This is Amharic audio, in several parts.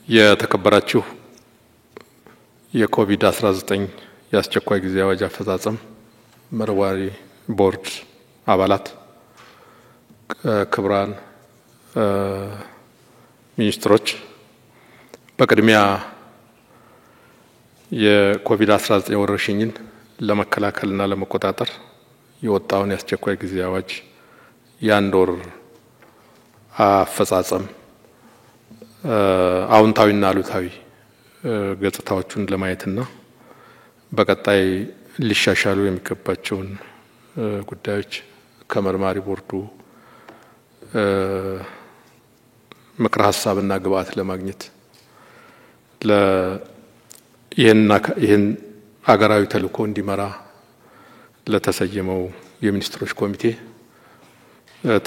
የተከበራችሁ የኮቪድ-19 የአስቸኳይ ጊዜ አዋጅ አፈጻጸም መርዋሪ ቦርድ አባላት፣ ክቡራን ሚኒስትሮች፣ በቅድሚያ የኮቪድ-19 ወረርሽኝን ለመከላከልና ለመቆጣጠር የወጣውን የአስቸኳይ ጊዜ አዋጅ የአንድ ወር አፈጻጸም አዎንታዊና አሉታዊ ገጽታዎቹን ለማየትና በቀጣይ ሊሻሻሉ የሚገባቸውን ጉዳዮች ከመርማሪ ቦርዱ ምክረ ሀሳብና ግብአት ለማግኘት ይህን ሀገራዊ ተልዕኮ እንዲመራ ለተሰየመው የሚኒስትሮች ኮሚቴ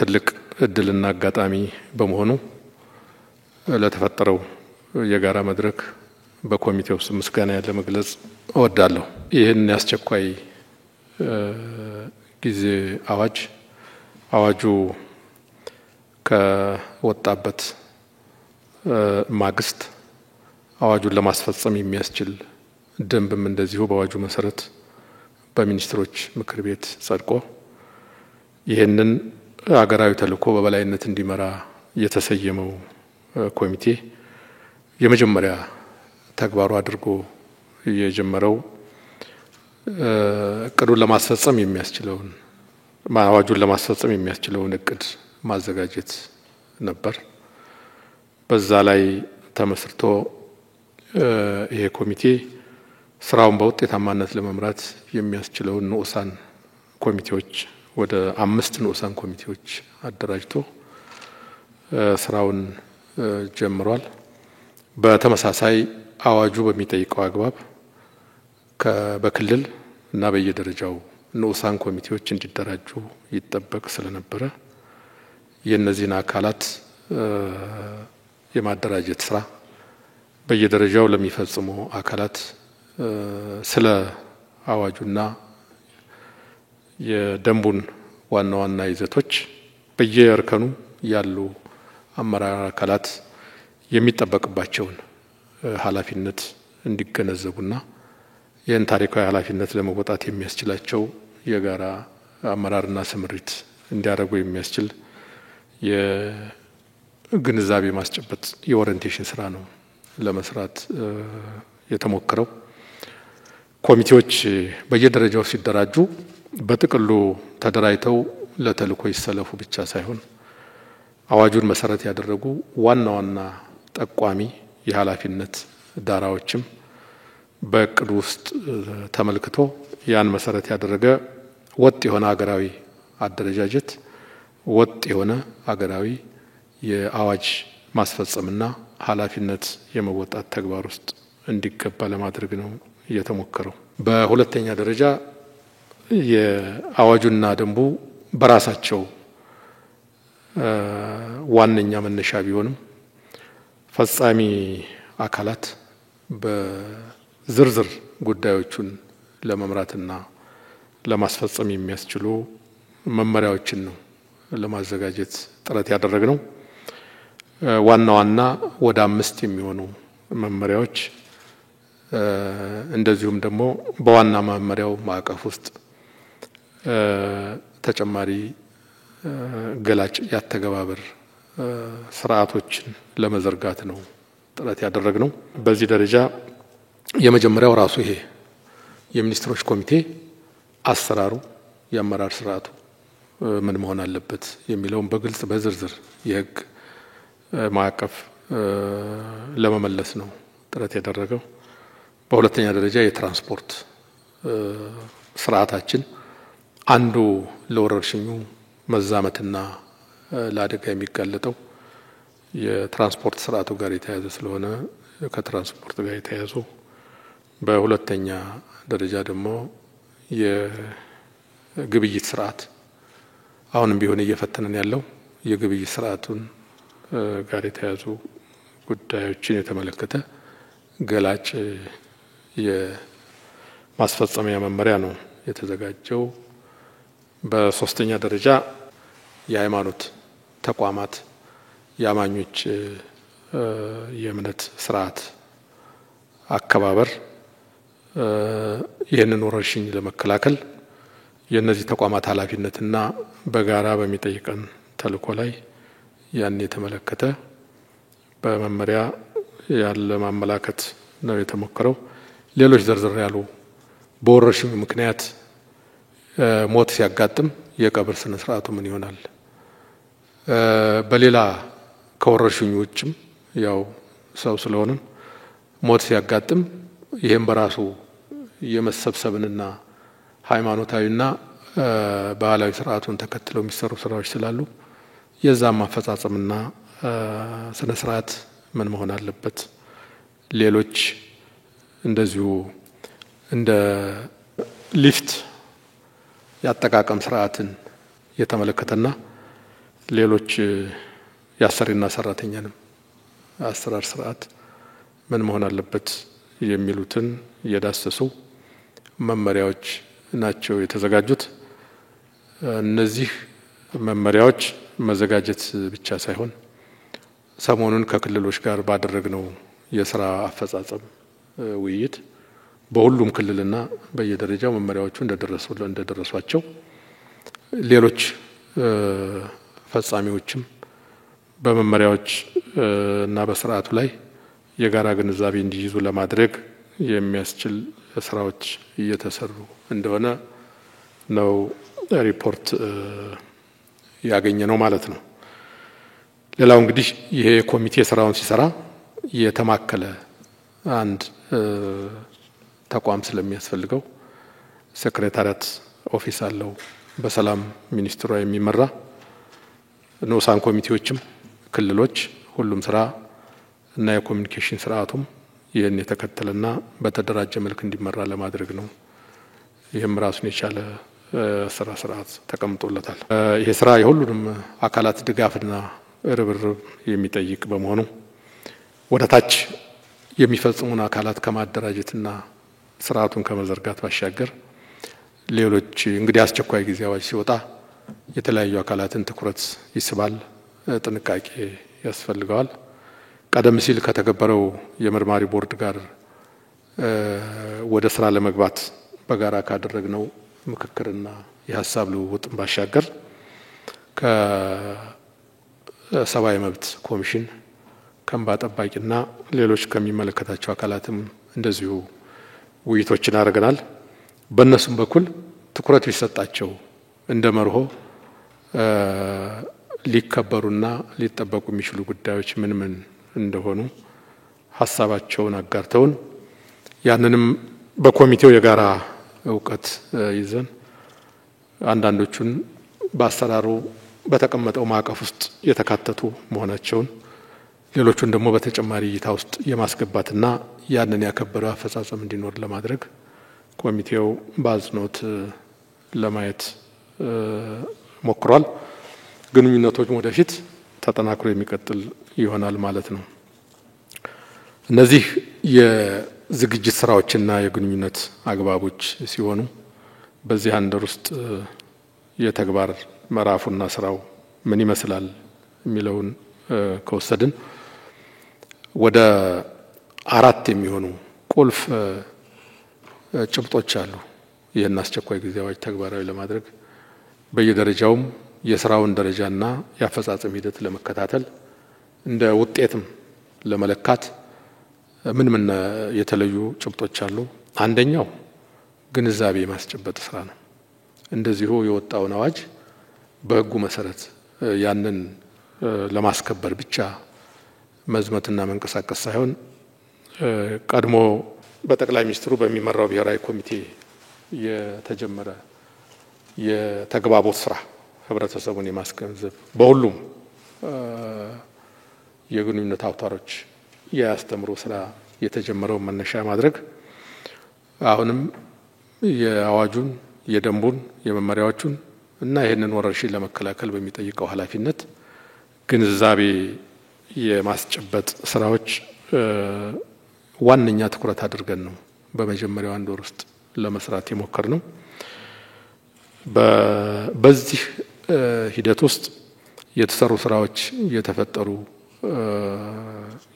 ትልቅ እድልና አጋጣሚ በመሆኑ ለተፈጠረው የጋራ መድረክ በኮሚቴው ስም ምስጋና ለመግለጽ እወዳለሁ። ይህን የአስቸኳይ ጊዜ አዋጁ ከወጣበት ማግስት አዋጁን ለማስፈጸም የሚያስችል ደንብም እንደዚሁ በአዋጁ መሰረት በሚኒስትሮች ምክር ቤት ጸድቆ ይህንን ሀገራዊ ተልዕኮ በበላይነት እንዲመራ የተሰየመው ኮሚቴ የመጀመሪያ ተግባሩ አድርጎ የጀመረው እቅዱን ለማስፈጸም የሚያስችለውን አዋጁን ለማስፈጸም የሚያስችለውን እቅድ ማዘጋጀት ነበር። በዛ ላይ ተመስርቶ ይሄ ኮሚቴ ስራውን በውጤታማነት ለመምራት የሚያስችለውን ንዑሳን ኮሚቴዎች ወደ 5 ንዑሳን ኮሚቴዎች አደራጅቶ ስራውን ጀምሯል። በተመሳሳይ አዋጁ በሚጠይቀው አግባብ በክልል እና በየደረጃው ንዑሳን ኮሚቴዎች እንዲደራጁ ይጠበቅ ስለነበረ የእነዚህን አካላት የማደራጀት ስራ በየደረጃው ለሚፈጽሙ አካላት ስለ አዋጁና የደንቡን ዋና ዋና ይዘቶች በየእርከኑ ያሉ አመራር አካላት የሚጠበቅባቸውን ኃላፊነት እንዲገነዘቡና ይህን ታሪካዊ ኃላፊነት ለመወጣት የሚያስችላቸው የጋራ አመራርና ስምሪት እንዲያደርጉ የሚያስችል የግንዛቤ ማስጨበጥ የኦሪንቴሽን ስራ ነው ለመስራት የተሞከረው። ኮሚቴዎች በየደረጃው ሲደራጁ በጥቅሉ ተደራጅተው ለተልዕኮ ይሰለፉ ብቻ ሳይሆን አዋጁን መሰረት ያደረጉ ዋና ዋና ጠቋሚ የኃላፊነት ዳራዎችም በእቅዱ ውስጥ ተመልክቶ ያን መሰረት ያደረገ ወጥ የሆነ ሀገራዊ አደረጃጀት፣ ወጥ የሆነ ሀገራዊ የአዋጅ ማስፈጸምና ኃላፊነት የመወጣት ተግባር ውስጥ እንዲገባ ለማድረግ ነው የተሞከረው። በሁለተኛ ደረጃ የአዋጁና ደንቡ በራሳቸው ዋነኛ መነሻ ቢሆንም ፈጻሚ አካላት በዝርዝር ጉዳዮቹን ለመምራትና ለማስፈጸም የሚያስችሉ መመሪያዎችን ነው ለማዘጋጀት ጥረት ያደረግነው። ዋና ዋና ወደ 5 የሚሆኑ መመሪያዎች እንደዚሁም ደግሞ በዋና መመሪያው ማዕቀፍ ውስጥ ተጨማሪ ገላጭ ያተገባበር ስርዓቶችን ለመዘርጋት ነው ጥረት ያደረግነው። በዚህ ደረጃ የመጀመሪያው ራሱ ይሄ የሚኒስትሮች ኮሚቴ አሰራሩ፣ የአመራር ስርዓቱ ምን መሆን አለበት የሚለውን በግልጽ በዝርዝር የህግ ማዕቀፍ ለመመለስ ነው ጥረት ያደረገው። በሁለተኛ ደረጃ የትራንስፖርት ስርዓታችን አንዱ ለወረርሽኙ መዛመትና ለአደጋ የሚጋለጠው የትራንስፖርት ስርዓቱ ጋር የተያያዘ ስለሆነ ከትራንስፖርት ጋር የተያያዙ፣ በሁለተኛ ደረጃ ደግሞ የግብይት ስርዓት አሁንም ቢሆን እየፈተነን ያለው የግብይት ስርዓቱን ጋር የተያያዙ ጉዳዮችን የተመለከተ ገላጭ የማስፈጸሚያ መመሪያ ነው የተዘጋጀው። በሶስተኛ ደረጃ የሃይማኖት ተቋማት የአማኞች የእምነት ስርዓት አከባበር ይህንን ወረርሽኝ ለመከላከል የእነዚህ ተቋማት ኃላፊነትና በጋራ በሚጠይቀን ተልእኮ ላይ ያን የተመለከተ በመመሪያ ያለ ማመላከት ነው የተሞከረው። ሌሎች ዘርዘር ያሉ በወረርሽኙ ምክንያት ሞት ሲያጋጥም የቀብር ስነ ስርዓቱ ምን ይሆናል? በሌላ ከወረርሽኙ ውጭም ያው ሰው ስለሆነ ሞት ሲያጋጥም ይሄን በራሱ የመሰብሰብንና ሃይማኖታዊና ባህላዊ ስርዓቱን ተከትለው የሚሰሩ ስራዎች ስላሉ የዛም አፈጻጸምና ስነ ስርዓት ምን መሆን አለበት? ሌሎች እንደዚሁ እንደ ሊፍት ያጠቃቀም ስርዓትን የተመለከተና ሌሎች የአሰሪና ሰራተኛንም አሰራር ስርዓት ምን መሆን አለበት የሚሉትን የዳሰሱ መመሪያዎች ናቸው የተዘጋጁት። እነዚህ መመሪያዎች መዘጋጀት ብቻ ሳይሆን ሰሞኑን ከክልሎች ጋር ባደረግነው የስራ አፈጻጸም ውይይት በሁሉም ክልልና በየደረጃው መመሪያዎቹ እንደደረሷቸው ሌሎች ፈጻሚዎችም በመመሪያዎች እና በስርዓቱ ላይ የጋራ ግንዛቤ እንዲይዙ ለማድረግ የሚያስችል ስራዎች እየተሰሩ እንደሆነ ነው ሪፖርት ያገኘ ነው ማለት ነው። ሌላው እንግዲህ ይሄ ኮሚቴ ስራውን ሲሰራ የተማከለ አንድ ተቋም ስለሚያስፈልገው ሴክሬታሪያት ኦፊስ አለው በሰላም ሚኒስትሯ የሚመራ ንዑሳን ኮሚቴዎችም ክልሎች ሁሉም ስራ እና የኮሙኒኬሽን ስርዓቱም ይህን የተከተለና በተደራጀ መልክ እንዲመራ ለማድረግ ነው። ይህም ራሱን የቻለ ስራ ስርዓት ተቀምጦለታል። ይሄ ስራ የሁሉንም አካላት ድጋፍና ርብርብ የሚጠይቅ በመሆኑ ወደ ታች የሚፈጽሙን አካላት ከማደራጀትና ስርዓቱን ከመዘርጋት ባሻገር ሌሎች እንግዲህ አስቸኳይ ጊዜ አዋጅ ሲወጣ የተለያዩ አካላትን ትኩረት ይስባል፣ ጥንቃቄ ያስፈልገዋል። ቀደም ሲል ከተገበረው የመርማሪ ቦርድ ጋር ወደ ስራ ለመግባት በጋራ ካደረግነው ምክክርና የሀሳብ ልውውጥ ባሻገር ከሰብአዊ መብት ኮሚሽን ከእንባ ጠባቂና ሌሎች ከሚመለከታቸው አካላትም እንደዚሁ ውይይቶችን አድርገናል። በእነሱም በኩል ትኩረት ቢሰጣቸው እንደ መርሆ ሊከበሩና ሊጠበቁ የሚችሉ ጉዳዮች ምን ምን እንደሆኑ ሀሳባቸውን አጋርተውን ያንንም በኮሚቴው የጋራ እውቀት ይዘን አንዳንዶቹን በአሰራሩ በተቀመጠው ማዕቀፍ ውስጥ የተካተቱ መሆናቸውን ሌሎቹን ደግሞ በተጨማሪ እይታ ውስጥ የማስገባትና ያንን ያከበረ አፈጻጸም እንዲኖር ለማድረግ ኮሚቴው በአጽንኦት ለማየት ሞክሯል። ግንኙነቶች ወደፊት ተጠናክሮ የሚቀጥል ይሆናል ማለት ነው። እነዚህ የዝግጅት ስራዎችና የግንኙነት አግባቦች ሲሆኑ በዚህ አንደር ውስጥ የተግባር ምዕራፉና ስራው ምን ይመስላል የሚለውን ከወሰድን ወደ 4 የሚሆኑ ቁልፍ ጭብጦች አሉ። ይህን አስቸኳይ ጊዜ አዋጅ ተግባራዊ ለማድረግ በየደረጃውም የስራውን ደረጃና የአፈጻጸም ሂደት ለመከታተል እንደ ውጤትም ለመለካት ምን ምን የተለዩ ጭብጦች አሉ። አንደኛው ግንዛቤ ማስጨበጥ ስራ ነው። እንደዚሁ የወጣውን አዋጅ በህጉ መሰረት ያንን ለማስከበር ብቻ መዝመትና መንቀሳቀስ ሳይሆን ቀድሞ በጠቅላይ ሚኒስትሩ በሚመራው ብሔራዊ ኮሚቴ የተጀመረ የተግባቦት ስራ ህብረተሰቡን የማስገንዘብ በሁሉም የግንኙነት አውታሮች ያስተምሩ ስራ የተጀመረው መነሻ ማድረግ አሁንም የአዋጁን የደንቡን የመመሪያዎቹን እና ይህንን ወረርሽኝ ለመከላከል በሚጠይቀው ኃላፊነት ግንዛቤ የማስጨበጥ ስራዎች ዋነኛ ትኩረት አድርገን ነው በመጀመሪያው አንድ ወር ውስጥ ለመስራት የሞከርነው። በዚህ ሂደት ውስጥ የተሰሩ ስራዎች የተፈጠሩ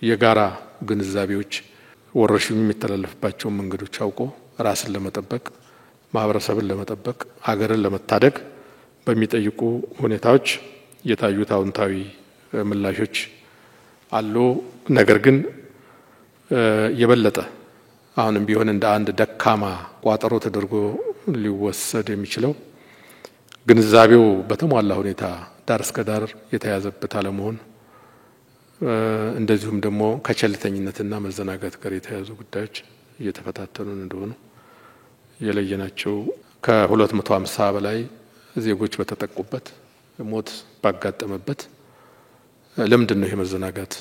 የጋራ ግንዛቤዎች ወረርሽኙ የሚተላለፍባቸው መንገዶች አውቆ ራስን ለመጠበቅ ማህበረሰብን ለመጠበቅ ሀገርን ለመታደግ በሚጠይቁ ሁኔታዎች የታዩት አዎንታዊ ምላሾች አሉ። ነገር ግን የበለጠ አሁንም ቢሆን እንደ አንድ ደካማ ቋጠሮ ተደርጎ ሊወሰድ የሚችለው ግንዛቤው በተሟላ ሁኔታ ዳር እስከ ዳር የተያዘበት አለመሆን፣ እንደዚሁም ደግሞ ከቸልተኝነትና መዘናጋት ጋር የተያዙ ጉዳዮች እየተፈታተኑን እንደሆኑ የለየናቸው ከ250 በላይ ዜጎች በተጠቁበት ሞት ባጋጠመበት ለምንድን ነው ይሄ መዘናጋት?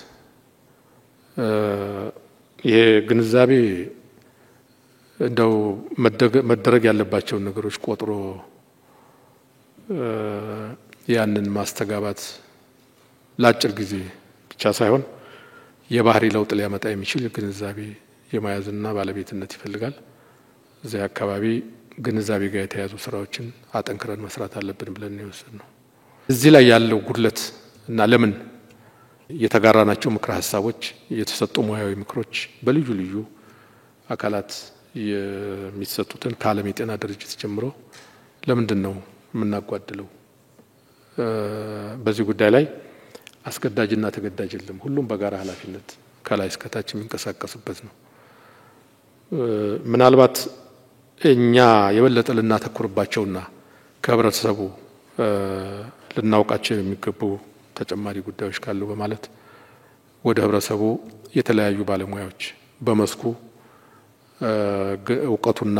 ይሄ ግንዛቤ እንደው መደረግ ያለባቸውን ነገሮች ቆጥሮ ያንን ማስተጋባት ለአጭር ጊዜ ብቻ ሳይሆን የባህሪ ለውጥ ሊያመጣ የሚችል ግንዛቤ የመያዝና ባለቤትነት ይፈልጋል። እዚህ አካባቢ ግንዛቤ ጋር የተያዙ ስራዎችን አጠንክረን መስራት አለብን ብለን የወሰድነው እዚህ ላይ ያለው ጉድለት እና ለምን የተጋራናቸው ምክረ ሀሳቦች የተሰጡ ሙያዊ ምክሮች በልዩ ልዩ አካላት የሚሰጡትን ከዓለም የጤና ድርጅት ጀምሮ ለምንድን ነው የምናጓድለው? በዚህ ጉዳይ ላይ አስገዳጅና ተገዳጅ የለም። ሁሉም በጋራ ኃላፊነት ከላይ እስከታች የሚንቀሳቀስበት ነው። ምናልባት እኛ የበለጠ ልናተኩርባቸውና ከህብረተሰቡ ልናውቃቸው የሚገቡ ተጨማሪ ጉዳዮች ካሉ በማለት ወደ ህብረተሰቡ የተለያዩ ባለሙያዎች በመስኩ እውቀቱና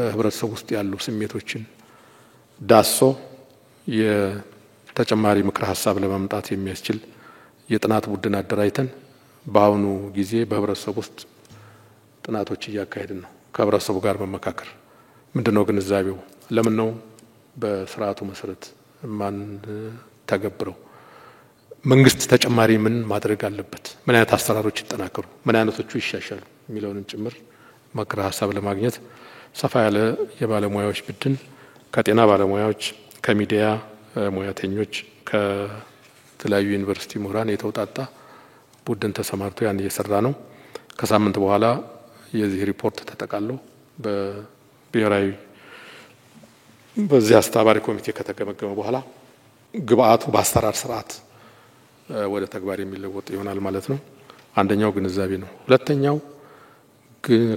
ህብረተሰቡ ውስጥ ያሉ ስሜቶችን ዳሶ የተጨማሪ ምክረ ሀሳብ ለማምጣት የሚያስችል የጥናት ቡድን አደራጅተን በአሁኑ ጊዜ በህብረተሰቡ ውስጥ ጥናቶች እያካሄድን ነው። ከህብረተሰቡ ጋር መመካከር ምንድነው ግንዛቤው? ለምን ነው በስርዓቱ መሰረት ማን ተገብረው? መንግስት ተጨማሪ ምን ማድረግ አለበት? ምን አይነት አሰራሮች ይጠናከሩ? ምን አይነቶቹ ይሻሻሉ? የሚለውንም ጭምር ምክረ ሀሳብ ለማግኘት ሰፋ ያለ የባለሙያዎች ቡድን ከጤና ባለሙያዎች፣ ከሚዲያ ሙያተኞች፣ ከተለያዩ ዩኒቨርሲቲ ምሁራን የተውጣጣ ቡድን ተሰማርቶ ያን እየሰራ ነው። ከሳምንት በኋላ የዚህ ሪፖርት ተጠቃሎ በብሔራዊ በዚህ አስተባባሪ ኮሚቴ ከተገመገመ በኋላ ግብአቱ በአሰራር ስርዓት ወደ ተግባር የሚለወጥ ይሆናል ማለት ነው። አንደኛው ግንዛቤ ነው። ሁለተኛው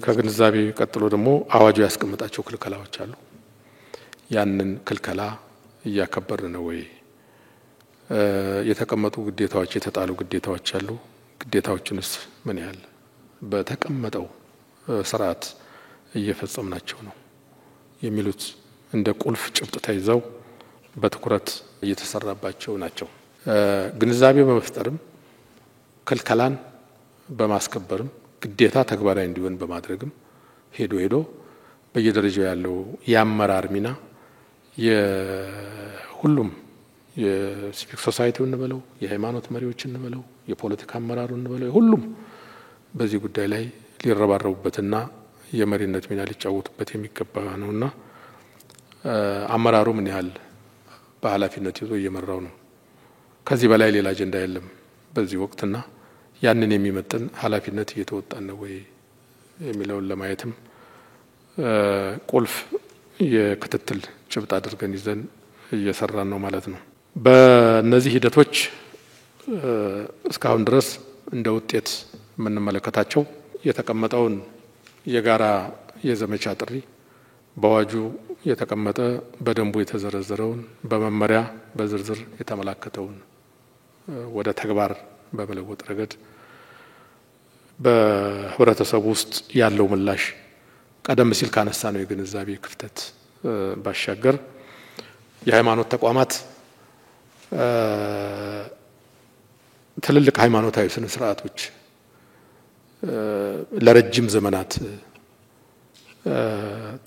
ከግንዛቤ ቀጥሎ ደግሞ አዋጁ ያስቀመጣቸው ክልከላዎች አሉ። ያንን ክልከላ እያከበርን ነው ወይ? የተቀመጡ ግዴታዎች የተጣሉ ግዴታዎች አሉ። ግዴታዎችንስ ምን ያህል በተቀመጠው ስርዓት እየፈጸምናቸው ነው የሚሉት እንደ ቁልፍ ጭብጥ ተይዘው በትኩረት እየተሰራባቸው ናቸው። ግንዛቤ በመፍጠርም ክልከላን በማስከበርም ግዴታ ተግባራዊ እንዲሆን በማድረግም ሄዶ በየደረጃው ያለው የአመራር ሚና የሁሉም የሲቪክ ሶሳይቲው እንበለው የሃይማኖት መሪዎች እንበለው የፖለቲካ አመራሩ እንበለው ሁሉም በዚህ ጉዳይ ላይ ሊረባረቡበትና የመሪነት ሚና ሊጫወቱበት የሚገባ ነውና አመራሩ ምን ያህል በኃላፊነት ይዞ እየመራው ነው? ከዚህ በላይ ሌላ አጀንዳ የለም በዚህ ወቅትና ያንን የሚመጥን ኃላፊነት እየተወጣን ነው ወይ የሚለውን ለማየትም ቁልፍ የክትትል ጭብጥ አድርገን ይዘን እየሰራን ነው ማለት ነው። በእነዚህ ሂደቶች እስካሁን ድረስ እንደ ውጤት የምንመለከታቸው የተቀመጠውን የጋራ የዘመቻ ጥሪ በአዋጁ የተቀመጠ በደንቡ የተዘረዘረውን በመመሪያ በዝርዝር የተመላከተውን ወደ ተግባር በመለወጥ ረገድ በህብረተሰቡ ውስጥ ያለው ምላሽ ቀደም ሲል ካነሳ ነው የግንዛቤ ክፍተት ባሻገር የሃይማኖት ተቋማት ትልልቅ ሃይማኖታዊ ስነ ስርዓቶች ለረጅም ዘመናት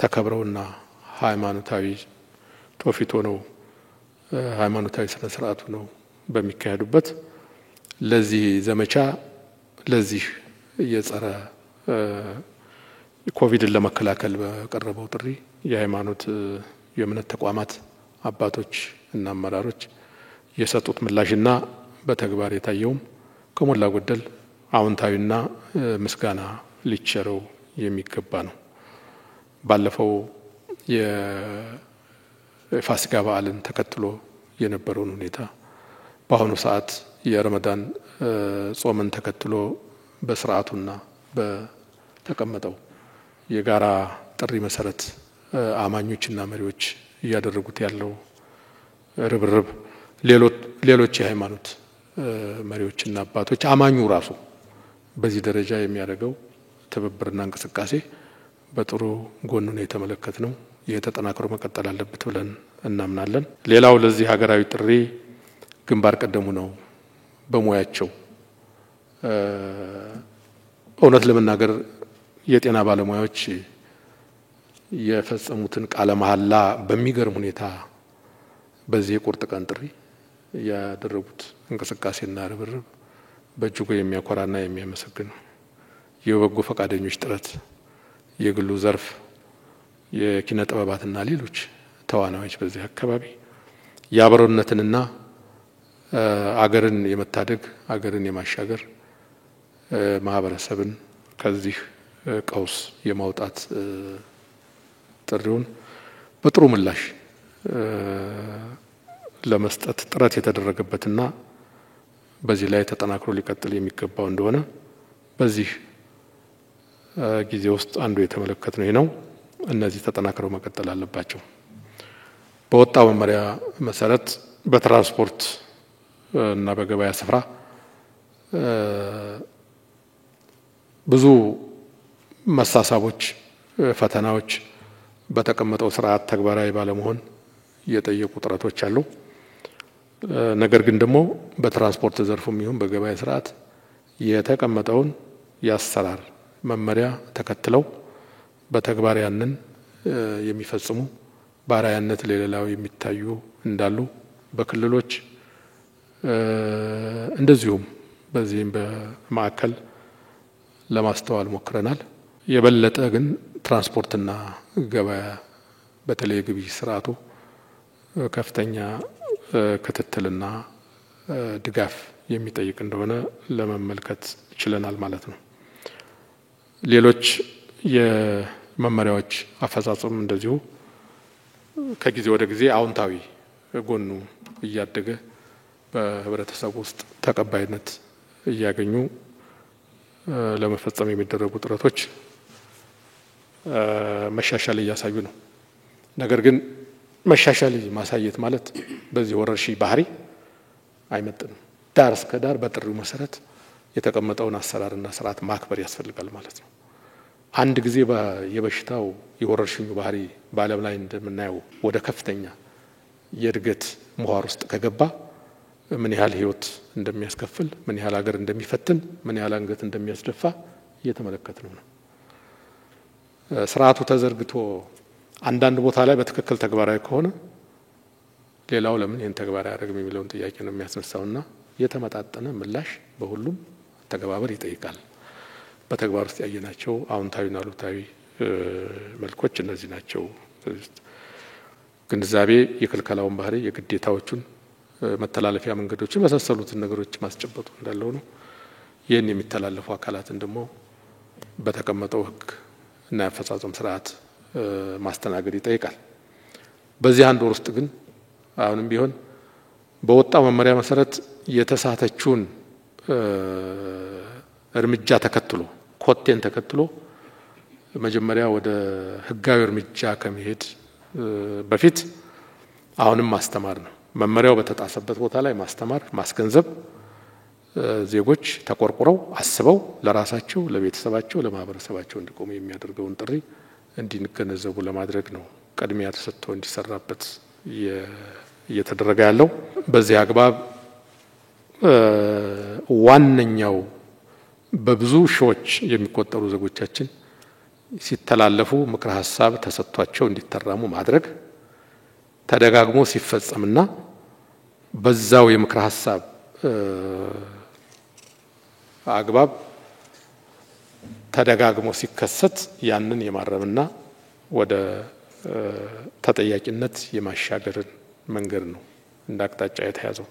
ተከብረውና ሃይማኖታዊ ቶፊቶ ነው ሃይማኖታዊ ስነ ስርዓቱ ነው በሚካሄዱበት ለዚህ ዘመቻ ለዚህ የጸረ ኮቪድን ለመከላከል በቀረበው ጥሪ የሃይማኖት የእምነት ተቋማት አባቶች እና አመራሮች የሰጡት ምላሽና በተግባር የታየውም ከሞላ ጎደል አዎንታዊና ምስጋና ሊቸረው የሚገባ ነው። ባለፈው የፋሲካ በዓልን ተከትሎ የነበረውን ሁኔታ በአሁኑ ሰዓት የረመዳን ጾምን ተከትሎ በስርዓቱና በተቀመጠው የጋራ ጥሪ መሰረት አማኞችና መሪዎች እያደረጉት ያለው ርብርብ ሌሎች የሃይማኖት መሪዎችና አባቶች አማኙ ራሱ በዚህ ደረጃ የሚያደርገው ትብብርና እንቅስቃሴ በጥሩ ጎኑ ነው የተመለከትነው። ይህ ተጠናክሮ መቀጠል አለበት ብለን እናምናለን። ሌላው ለዚህ ሀገራዊ ጥሪ ግንባር ቀደሙ ነው በሙያቸው እውነት ለመናገር የጤና ባለሙያዎች የፈጸሙትን ቃለ መሐላ በሚገርም ሁኔታ በዚህ የቁርጥ ቀን ጥሪ ያደረጉት እንቅስቃሴና ርብርብ በእጅጉ የሚያኮራና የሚያመሰግን ነው። የበጎ ፈቃደኞች ጥረት፣ የግሉ ዘርፍ፣ የኪነ ጥበባትና ሌሎች ተዋናዮች በዚህ አካባቢ የአብሮነትንና አገርን የመታደግ አገርን የማሻገር ማህበረሰብን ከዚህ ቀውስ የማውጣት ጥሪውን በጥሩ ምላሽ ለመስጠት ጥረት የተደረገበትና በዚህ ላይ ተጠናክሮ ሊቀጥል የሚገባው እንደሆነ በዚህ ጊዜ ውስጥ አንዱ የተመለከትነው ነው። እነዚህ ተጠናክረው መቀጠል አለባቸው። በወጣው መመሪያ መሰረት በትራንስፖርት እና በገበያ ስፍራ ብዙ መሳሳቦች፣ ፈተናዎች በተቀመጠው ስርዓት ተግባራዊ ባለመሆን የጠየቁ ጥረቶች አሉ። ነገር ግን ደግሞ በትራንስፖርት ዘርፉም ይሁን በገበያ ስርዓት የተቀመጠውን የአሰራር መመሪያ ተከትለው በተግባር ያንን የሚፈጽሙ ባሪያነት ለሌላው የሚታዩ እንዳሉ በክልሎች እንደዚሁም በዚህም በማዕከል ለማስተዋል ሞክረናል። የበለጠ ግን ትራንስፖርትና ገበያ በተለይ ግብይት ስርዓቱ ከፍተኛ ክትትልና ድጋፍ የሚጠይቅ እንደሆነ ለመመልከት ችለናል ማለት ነው። ሌሎች የመመሪያዎች አፈጻጸም እንደዚሁ ከጊዜ ወደ ጊዜ አዎንታዊ ጎኑ እያደገ በህብረተሰቡ ውስጥ ተቀባይነት እያገኙ ለመፈጸም የሚደረጉ ጥረቶች መሻሻል እያሳዩ ነው። ነገር ግን መሻሻል ማሳየት ማለት በዚህ ወረርሽኝ ባህሪ አይመጥንም። ዳር እስከ ዳር በጥሪው መሰረት የተቀመጠውን አሰራርና ስርዓት ማክበር ያስፈልጋል ማለት ነው። አንድ ጊዜ የበሽታው የወረርሽኙ ባህሪ በዓለም ላይ እንደምናየው ወደ ከፍተኛ የእድገት ምህዋር ውስጥ ከገባ ምን ያህል ህይወት እንደሚያስከፍል፣ ምን ያህል ሀገር እንደሚፈትን፣ ምን ያህል አንገት እንደሚያስደፋ እየተመለከትነው ነው። ስርዓቱ ተዘርግቶ አንዳንድ ቦታ ላይ በትክክል ተግባራዊ ከሆነ ሌላው ለምን ይህን ተግባራዊ አያደርግም የሚለውን ጥያቄ ነው የሚያስነሳውና የተመጣጠነ ምላሽ በሁሉም ተገባበር ይጠይቃል። በተግባር ውስጥ ያየናቸው አዎንታዊና አሉታዊ መልኮች እነዚህ ናቸው። ግንዛቤ የክልከላውን ባህሪ፣ የግዴታዎቹን መተላለፊያ መንገዶችን መሳሰሉትን ነገሮች ማስጨበጡ እንዳለው ነው። ይህን የሚተላለፉ አካላትን ደግሞ በተቀመጠው ህግ እና የአፈጻጸም ስርዓት ማስተናገድ ይጠይቃል። በዚህ አንድ ወር ውስጥ ግን አሁንም ቢሆን በወጣው መመሪያ መሰረት የተሳተችውን እርምጃ ተከትሎ ኮቴን ተከትሎ መጀመሪያ ወደ ህጋዊ እርምጃ ከመሄድ በፊት አሁንም ማስተማር ነው። መመሪያው በተጣሰበት ቦታ ላይ ማስተማር፣ ማስገንዘብ፣ ዜጎች ተቆርቁረው አስበው ለራሳቸው፣ ለቤተሰባቸው፣ ለማህበረሰባቸው እንዲቆሙ የሚያደርገውን ጥሪ እንዲገነዘቡ ለማድረግ ነው ቅድሚያ ተሰጥቶ እንዲሰራበት እየተደረገ ያለው። በዚህ አግባብ ዋነኛው በብዙ ሺዎች የሚቆጠሩ ዜጎቻችን ሲተላለፉ ምክረ ሀሳብ ተሰጥቷቸው እንዲተራሙ ማድረግ ተደጋግሞ ሲፈጸምና በዛው የምክረ ሀሳብ አግባብ ተደጋግሞ ሲከሰት ያንን የማረምና ወደ ተጠያቂነት የማሻገርን መንገድ ነው እንደ አቅጣጫ የተያዘው።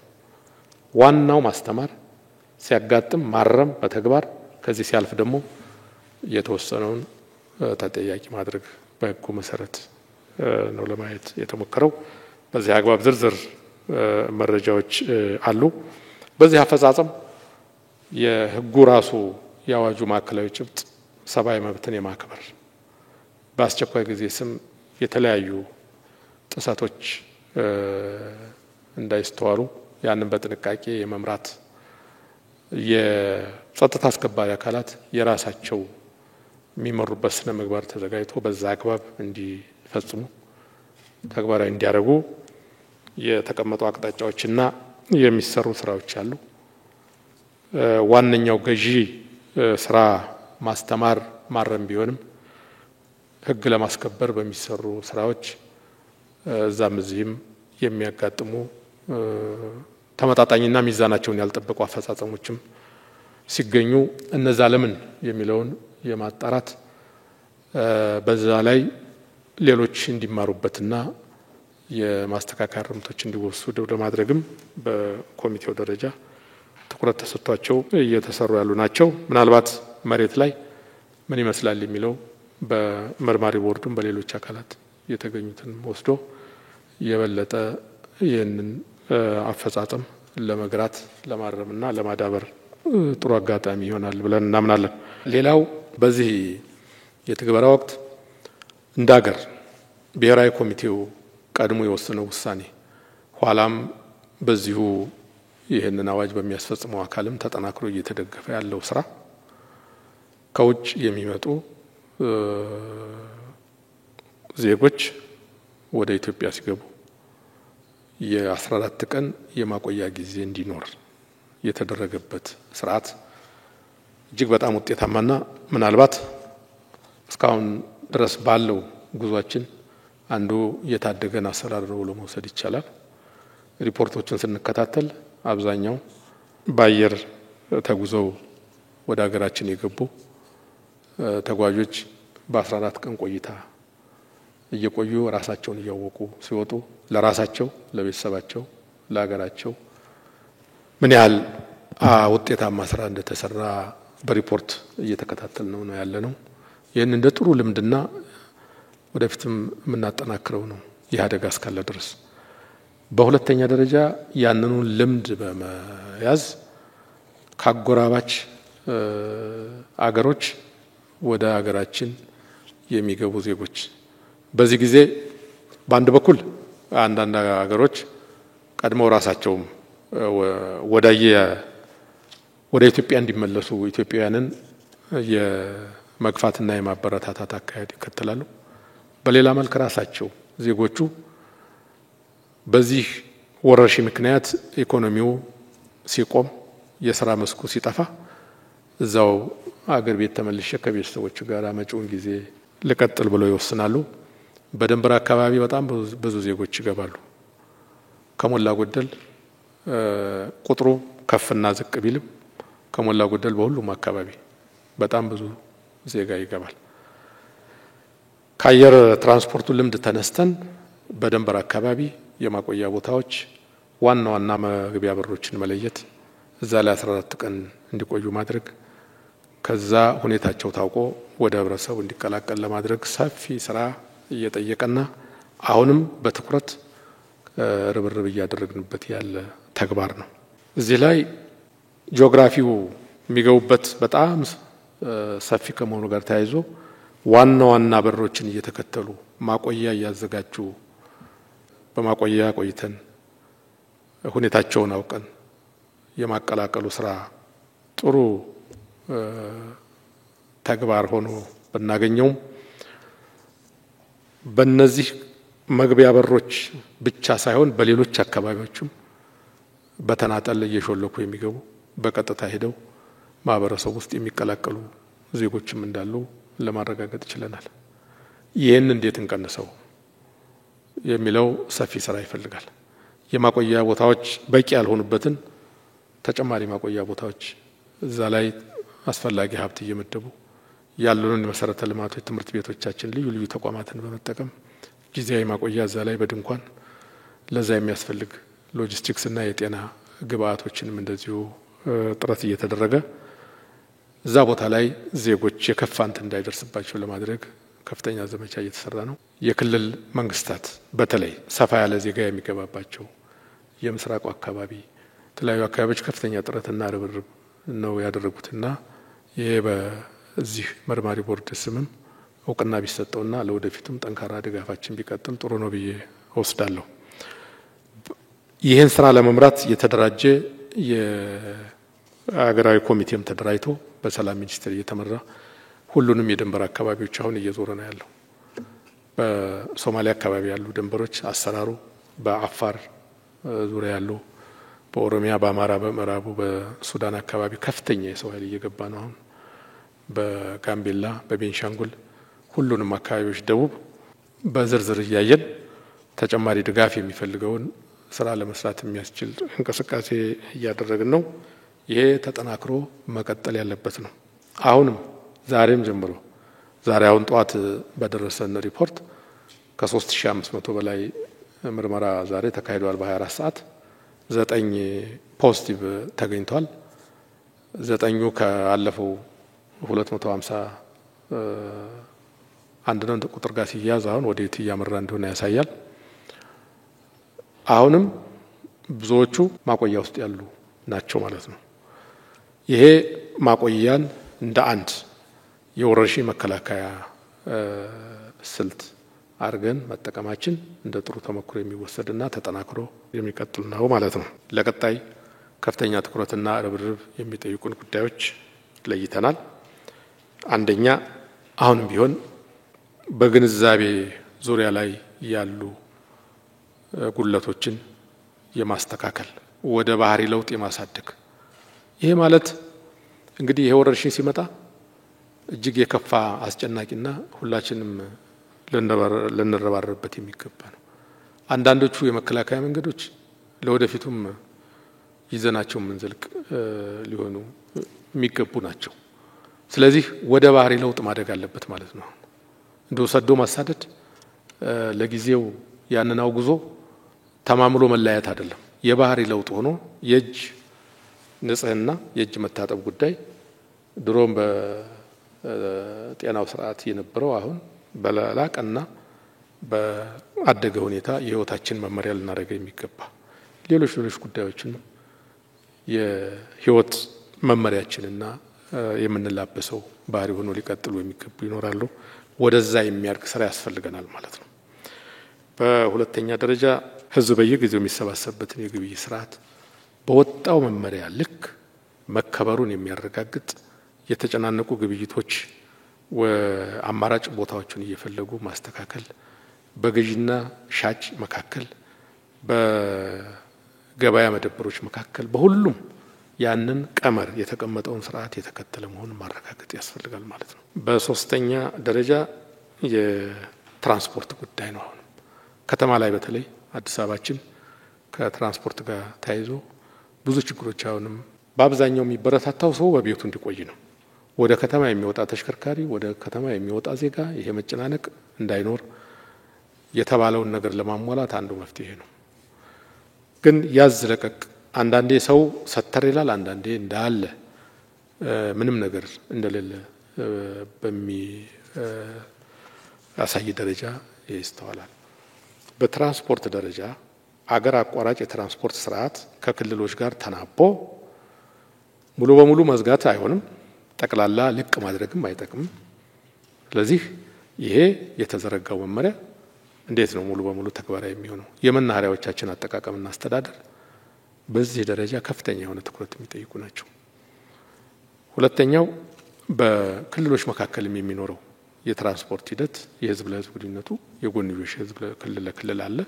ዋናው ማስተማር፣ ሲያጋጥም ማረም በተግባር ከዚህ ሲያልፍ ደግሞ የተወሰነውን ተጠያቂ ማድረግ በሕጉ መሰረት ነው ለማየት የተሞከረው። በዚህ አግባብ ዝርዝር መረጃዎች አሉ። በዚህ አፈጻጸም የሕጉ ራሱ የአዋጁ ማዕከላዊ ጭብጥ ሰብአዊ መብትን የማክበር በአስቸኳይ ጊዜ ስም የተለያዩ ጥሰቶች እንዳይስተዋሉ ያንን በጥንቃቄ የመምራት የጸጥታ አስከባሪ አካላት የራሳቸው የሚመሩበት ስነ ምግባር ተዘጋጅቶ በዛ አግባብ እንዲፈጽሙ ተግባራዊ እንዲያደርጉ የተቀመጡ አቅጣጫዎችና የሚሰሩ ስራዎች አሉ። ዋነኛው ገዢ ስራ ማስተማር ማረም ቢሆንም ሕግ ለማስከበር በሚሰሩ ስራዎች እዛም እዚህም የሚያጋጥሙ ተመጣጣኝና ሚዛናቸውን ያልጠበቁ አፈጻጸሞችም ሲገኙ እነዛ ለምን የሚለውን የማጣራት በዛ ላይ ሌሎች እንዲማሩበትና የማስተካከያ እርምቶች እንዲወሰዱ ለማድረግም በኮሚቴው ደረጃ ትኩረት ተሰጥቷቸው እየተሰሩ ያሉ ናቸው። ምናልባት መሬት ላይ ምን ይመስላል የሚለው በመርማሪ ቦርዱም በሌሎች አካላት የተገኙትን ወስዶ የበለጠ ይህንን አፈጻጸም ለመግራት ለማረምና ለማዳበር ጥሩ አጋጣሚ ይሆናል ብለን እናምናለን። ሌላው በዚህ የትግበራ ወቅት እንደ ሀገር ብሔራዊ ኮሚቴው ቀድሞ የወሰነው ውሳኔ ኋላም በዚሁ ይህንን አዋጅ በሚያስፈጽመው አካልም ተጠናክሮ እየተደገፈ ያለው ስራ ከውጭ የሚመጡ ዜጎች ወደ ኢትዮጵያ ሲገቡ የ14 ቀን የማቆያ ጊዜ እንዲኖር የተደረገበት ስርዓት እጅግ በጣም ውጤታማና ምናልባት እስካሁን ድረስ ባለው ጉዟችን አንዱ የታደገን አሰራር ነው ለመውሰድ ይቻላል። ሪፖርቶችን ስንከታተል አብዛኛው በአየር ተጉዘው ወደ ሀገራችን የገቡ ተጓዦች በ14 ቀን ቆይታ እየቆዩ ራሳቸውን እያወቁ ሲወጡ ለራሳቸው፣ ለቤተሰባቸው፣ ለሀገራቸው ምን ያህል ውጤታማ ስራ እንደተሰራ በሪፖርት እየተከታተል ነው ያለነው። ይህን እንደ ጥሩ ልምድና ወደፊትም የምናጠናክረው ነው ይህ አደጋ እስካለ ድረስ። በሁለተኛ ደረጃ ያንኑ ልምድ በመያዝ ካጎራባች አገሮች ወደ ሀገራችን የሚገቡ ዜጎች በዚህ ጊዜ በአንድ በኩል አንዳንድ ሀገሮች ቀድመው ራሳቸውም ወደ ኢትዮጵያ እንዲመለሱ ኢትዮጵያውያንን የመግፋትና የማበረታታት አካሄድ ይከተላሉ። በሌላ መልክ ራሳቸው ዜጎቹ በዚህ ወረርሽኝ ምክንያት ኢኮኖሚው ሲቆም የስራ መስኩ ሲጠፋ እዛው አገር ቤት ተመልሼ ከቤተሰቦቹ ጋር መጪውን ጊዜ ልቀጥል ብለው ይወስናሉ። በድንበር አካባቢ በጣም ብዙ ዜጎች ይገባሉ። ከሞላ ጎደል ቁጥሩ ከፍና ዝቅ ቢልም ከሞላ ጎደል በሁሉም አካባቢ በጣም ብዙ ዜጋ ይገባል። ከአየር ትራንስፖርቱ ልምድ ተነስተን በድንበር አካባቢ የማቆያ ቦታዎች ዋና ዋና መግቢያ በሮችን መለየት፣ እዛ ላይ 14 ቀን እንዲቆዩ ማድረግ፣ ከዛ ሁኔታቸው ታውቆ ወደ ህብረተሰቡ እንዲቀላቀል ለማድረግ ሰፊ ስራ እየጠየቀና አሁንም በትኩረት ርብርብ እያደረግንበት ያለ ተግባር ነው። እዚህ ላይ ጂኦግራፊው የሚገቡበት በጣም ሰፊ ከመሆኑ ጋር ተያይዞ ዋና ዋና በሮችን እየተከተሉ ማቆያ እያዘጋጁ በማቆያ ቆይተን ሁኔታቸውን አውቀን የማቀላቀሉ ስራ ጥሩ ተግባር ሆኖ ብናገኘውም በእነዚህ መግቢያ በሮች ብቻ ሳይሆን በሌሎች አካባቢዎችም በተናጠል እየሾለኩ የሚገቡ በቀጥታ ሄደው ማህበረሰብ ውስጥ የሚቀላቀሉ ዜጎችም እንዳሉ ለማረጋገጥ ችለናል። ይህን እንዴት እንቀንሰው የሚለው ሰፊ ስራ ይፈልጋል። የማቆያ ቦታዎች በቂ ያልሆኑበትን ተጨማሪ ማቆያ ቦታዎች እዛ ላይ አስፈላጊ ሀብት እየመደቡ ያሉንን የመሰረተ ልማቶች ትምህርት ቤቶቻችን ልዩ ልዩ ተቋማትን በመጠቀም ጊዜያዊ ማቆያ እዛ ላይ በድንኳን ለዛ የሚያስፈልግ ሎጂስቲክስ እና የጤና ግብአቶችንም እንደዚሁ ጥረት እየተደረገ እዛ ቦታ ላይ ዜጎች የከፋ እንትን እንዳይደርስባቸው ለማድረግ ከፍተኛ ዘመቻ እየተሰራ ነው። የክልል መንግስታት በተለይ ሰፋ ያለ ዜጋ የሚገባባቸው የምስራቁ አካባቢ የተለያዩ አካባቢዎች ከፍተኛ ጥረትና ርብርብ ነው ያደረጉትና ይሄ በዚህ መርማሪ ቦርድ ስምም እውቅና ቢሰጠውና ለወደፊቱም ጠንካራ ድጋፋችን ቢቀጥል ጥሩ ነው ብዬ ወስዳለሁ። ይህን ስራ ለመምራት የተደራጀ የሀገራዊ ኮሚቴም ተደራጅቶ በሰላም ሚኒስቴር እየተመራ ሁሉንም የድንበር አካባቢዎች አሁን እየዞረ ነው ያለው። በሶማሊያ አካባቢ ያሉ ድንበሮች አሰራሩ፣ በአፋር ዙሪያ ያሉ፣ በኦሮሚያ፣ በአማራ፣ በምዕራቡ፣ በሱዳን አካባቢ ከፍተኛ የሰው ኃይል እየገባ ነው። አሁን በጋምቤላ፣ በቤንሻንጉል ሁሉንም አካባቢዎች ደቡብ በዝርዝር እያየን ተጨማሪ ድጋፍ የሚፈልገውን ስራ ለመስራት የሚያስችል እንቅስቃሴ እያደረግን ነው። ይሄ ተጠናክሮ መቀጠል ያለበት ነው። አሁንም ዛሬም ጀምሮ ዛሬ አሁን ጠዋት በደረሰን ሪፖርት ከ3500 በላይ ምርመራ ዛሬ ተካሂዷል። በ24 ሰዓት 9 ፖዚቲቭ ተገኝቷል። 9ኙ ካለፈው 250 አንድ ነው ቁጥር ጋር ሲያዝ አሁን ወዴት እያመራ እንደሆነ ያሳያል። አሁንም ብዙዎቹ ማቆያ ውስጥ ያሉ ናቸው ማለት ነው። ይሄ ማቆያን እንደ አንድ የወረርሽኝ መከላከያ ስልት አድርገን መጠቀማችን እንደ ጥሩ ተሞክሮ የሚወሰድና ተጠናክሮ የሚቀጥል ነው ማለት ነው። ለቀጣይ ከፍተኛ ትኩረትና ርብርብ የሚጠይቁን ጉዳዮች ለይተናል። አንደኛ አሁንም ቢሆን በግንዛቤ ዙሪያ ላይ ያሉ ጉድለቶችን የማስተካከል ወደ ባህሪ ለውጥ የማሳደግ ይሄ ማለት እንግዲህ ይሄ ወረርሽኝ ሲመጣ እጅግ የከፋ አስጨናቂና ሁላችንም ልንረባረብበት የሚገባ ነው። አንዳንዶቹ የመከላከያ መንገዶች ለወደፊቱም ይዘናቸው የምንዘልቅ ሊሆኑ የሚገቡ ናቸው። ስለዚህ ወደ ባህሪ ለውጥ ማደግ አለበት ማለት ነው። እንደው ሰዶ ማሳደድ ለጊዜው ያንን አውግዞ ተማምሎ መለያየት አይደለም። የባህሪ ለውጥ ሆኖ የእጅ ንጽህና የእጅ መታጠብ ጉዳይ ድሮም በጤናው ስርዓት የነበረው አሁን በላቀና በአደገ ሁኔታ የህይወታችን መመሪያ ልናደርግ የሚገባ ሌሎች ጉዳዮችን የህይወት መመሪያችንና የምንላበሰው ባህሪ ሆኖ ሊቀጥሉ የሚገቡ ይኖራሉ። ወደዛ የሚያርግ ስራ ያስፈልገናል ማለት ነው። በሁለተኛ ደረጃ ህዝብ በየጊዜው የሚሰባሰብበትን የግብይት ስርዓት በወጣው መመሪያ ልክ መከበሩን የሚያረጋግጥ የተጨናነቁ ግብይቶች አማራጭ ቦታዎችን እየፈለጉ ማስተካከል፣ በገዥና ሻጭ መካከል፣ በገበያ መደብሮች መካከል በሁሉም ያንን ቀመር የተቀመጠውን ስርዓት የተከተለ መሆኑን ማረጋገጥ ያስፈልጋል ማለት ነው። በሶስተኛ ደረጃ የትራንስፖርት ጉዳይ ነው። አሁን ከተማ ላይ በተለይ አዲስ አበባችን ከትራንስፖርት ጋር ተያይዞ ብዙ ችግሮች አሁንም በአብዛኛው የሚበረታታው ሰው በቤቱ እንዲቆይ ነው። ወደ ከተማ የሚወጣ ተሽከርካሪ፣ ወደ ከተማ የሚወጣ ዜጋ ይሄ መጨናነቅ እንዳይኖር የተባለውን ነገር ለማሟላት አንዱ መፍትሄ ነው። ግን ያዝ ለቀቅ አንዳንዴ ሰው ሰተር ይላል፣ አንዳንዴ እንዳለ ምንም ነገር እንደሌለ በሚያሳይ ደረጃ ይስተዋላል። በትራንስፖርት ደረጃ አገር አቋራጭ የትራንስፖርት ስርዓት ከክልሎች ጋር ተናቦ ሙሉ በሙሉ መዝጋት አይሆንም፣ ጠቅላላ ልቅ ማድረግም አይጠቅምም። ስለዚህ ይሄ የተዘረጋው መመሪያ እንዴት ነው ሙሉ በሙሉ ተግባራዊ የሚሆነው? የመናኸሪያዎቻችን አጠቃቀምና አስተዳደር በዚህ ደረጃ ከፍተኛ የሆነ ትኩረት የሚጠይቁ ናቸው። ሁለተኛው በክልሎች መካከልም የሚኖረው የትራንስፖርት ሂደት የህዝብ ለህዝብ ግንኙነቱ የጎንዮሽ ህዝብ ክልል ለክልል አለ።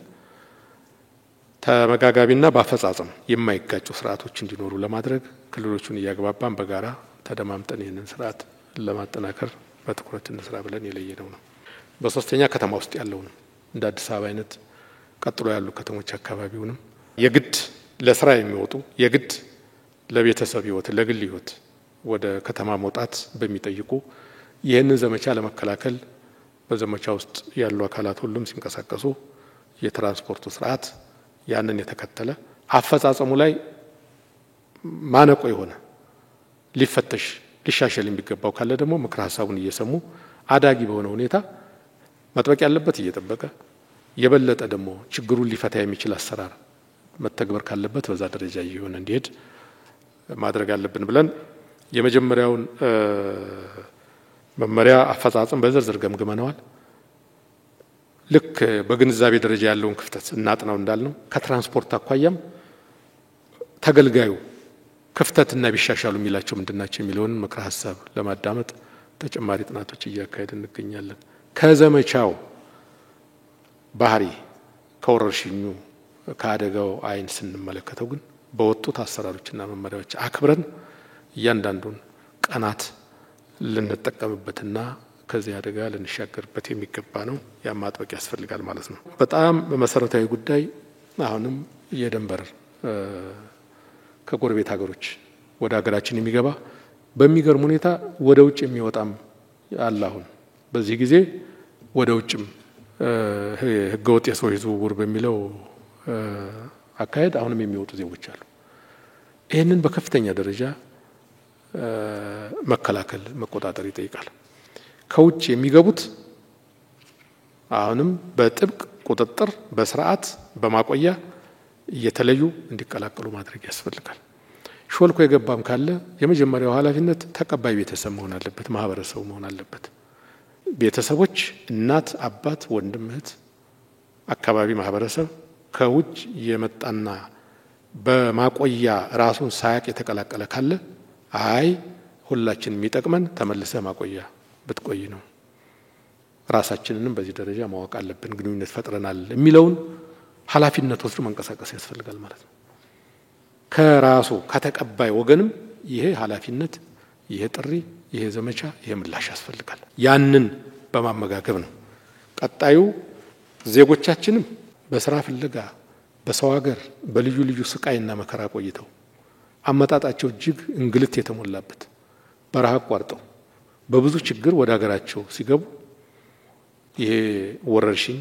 ተመጋጋቢና በአፈጻጸም የማይጋጩ ስርዓቶች እንዲኖሩ ለማድረግ ክልሎቹን እያግባባን በጋራ ተደማምጠን ይህንን ስርዓት ለማጠናከር በትኩረት እንስራ ብለን የለየነው ነው። በሶስተኛ ከተማ ውስጥ ያለውን እንደ አዲስ አበባ አይነት ቀጥሎ ያሉ ከተሞች አካባቢውንም የግድ ለስራ የሚወጡ የግድ ለቤተሰብ ህይወት ለግል ህይወት ወደ ከተማ መውጣት በሚጠይቁ ይህንን ዘመቻ ለመከላከል በዘመቻ ውስጥ ያሉ አካላት ሁሉም ሲንቀሳቀሱ የትራንስፖርቱ ስርዓት ያንን የተከተለ አፈጻጸሙ ላይ ማነቆ የሆነ ሊፈተሽ ሊሻሻል የሚገባው ካለ ደግሞ ምክር ሐሳቡን እየሰሙ አዳጊ በሆነ ሁኔታ መጥበቅ ያለበት እየጠበቀ የበለጠ ደግሞ ችግሩን ሊፈታ የሚችል አሰራር መተግበር ካለበት በዛ ደረጃ እየሆነ እንዲሄድ ማድረግ አለብን ብለን የመጀመሪያውን መመሪያ አፈጻጸም በዝርዝር ገምግመናል። ልክ በግንዛቤ ደረጃ ያለውን ክፍተት እናጥናው እንዳልነው ከትራንስፖርት አኳያም ተገልጋዩ ክፍተትና ቢሻሻሉ የሚላቸው ምንድናቸው የሚለውን ምክር ሐሳብ ለማዳመጥ ተጨማሪ ጥናቶች እያካሄድን እንገኛለን። ከዘመቻው ባህሪ ከወረርሽኙ ከአደጋው አይን ስንመለከተው ግን በወጡት አሰራሮችና መመሪያዎች አክብረን እያንዳንዱን ቀናት ልንጠቀምበትና ከዚህ አደጋ ልንሻገርበት የሚገባ ነው። ያማጥበቅ ያስፈልጋል ማለት ነው። በጣም በመሰረታዊ ጉዳይ አሁንም የድንበር ከጎረቤት ሀገሮች ወደ ሀገራችን የሚገባ በሚገርም ሁኔታ ወደ ውጭ የሚወጣም አለ። አሁን በዚህ ጊዜ ወደ ውጭም ህገወጥ የሰው ዝውውር በሚለው አካሄድ አሁንም የሚወጡ ዜጎች አሉ። ይህንን በከፍተኛ ደረጃ መከላከል መቆጣጠር ይጠይቃል። ከውጭ የሚገቡት አሁንም በጥብቅ ቁጥጥር በስርዓት በማቆያ እየተለዩ እንዲቀላቀሉ ማድረግ ያስፈልጋል። ሾልኮ የገባም ካለ የመጀመሪያው ኃላፊነት ተቀባይ ቤተሰብ መሆን አለበት፣ ማህበረሰቡ መሆን አለበት። ቤተሰቦች እናት፣ አባት፣ ወንድም፣ እህት፣ አካባቢ ማህበረሰብ ከውጭ የመጣና በማቆያ ራሱን ሳያቅ የተቀላቀለ ካለ አይ ሁላችን የሚጠቅመን ተመልሰ ማቆያ ብትቆይ ነው፣ ራሳችንንም በዚህ ደረጃ ማወቅ አለብን፣ ግንኙነት ፈጥረናል የሚለውን ኃላፊነት ወስዶ መንቀሳቀስ ያስፈልጋል ማለት ነው። ከራሱ ከተቀባይ ወገንም ይሄ ኃላፊነት፣ ይሄ ጥሪ፣ ይሄ ዘመቻ፣ ይሄ ምላሽ ያስፈልጋል። ያንን በማመጋገብ ነው ቀጣዩ ዜጎቻችንም በስራ ፍለጋ በሰው ሀገር በልዩ ልዩ ስቃይና መከራ ቆይተው አመጣጣቸው እጅግ እንግልት የተሞላበት በረሃ አቋርጠው በብዙ ችግር ወደ ሀገራቸው ሲገቡ ይሄ ወረርሽኝ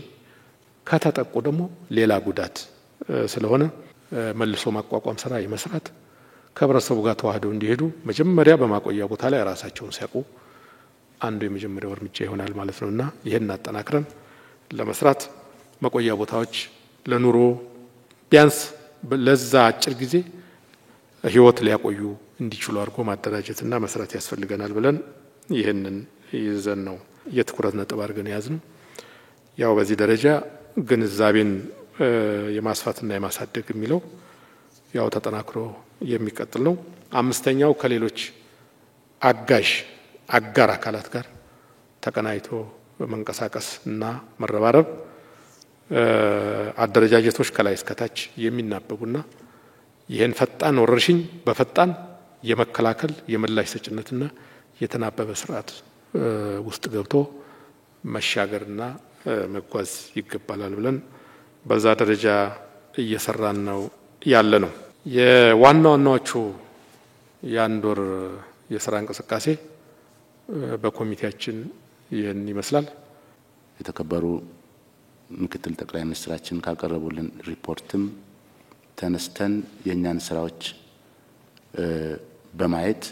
ከተጠቁ ደግሞ ሌላ ጉዳት ስለሆነ መልሶ ማቋቋም ስራ የመስራት ከህብረተሰቡ ጋር ተዋህደው እንዲሄዱ መጀመሪያ በማቆያ ቦታ ላይ ራሳቸውን ሲያውቁ አንዱ የመጀመሪያው እርምጃ ይሆናል ማለት ነውና ይሄን አጠናክረን ለመስራት መቆያ ቦታዎች ለኑሮ ቢያንስ ለዛ አጭር ጊዜ ህይወት ሊያቆዩ እንዲችሉ አድርጎ ማደራጀትና መስራት ያስፈልገናል ብለን ይሄንን ይዘን ነው የትኩረት ነጥብ አድርገን ያዝነው። ያው በዚህ ደረጃ ግንዛቤን የማስፋትና የማሳደግ የሚለው ያው ተጠናክሮ የሚቀጥል ነው። አምስተኛው ከሌሎች አጋር አካላት ጋር ተቀናይቶ መንቀሳቀስ እና መረባረብ አደረጃጀቶች ከላይ እስከታች የሚናበቡና ይሄን ፈጣን ወረርሽኝ በፈጣን የመከላከል የምላሽ ሰጭነትና የተናበበ ስርዓት ውስጥ ገብቶ መሻገርና መጓዝ ይገባላል ብለን በዛ ደረጃ እየሰራን ነው ያለ ነው። የዋና ዋናዎቹ የአንድ ወር የስራ እንቅስቃሴ በኮሚቴያችን ይህን ይመስላል። የተከበሩ ምክትል ጠቅላይ ሚኒስትራችን ካቀረቡልን ሪፖርትም ተነስተን የኛን ስራዎች በማየት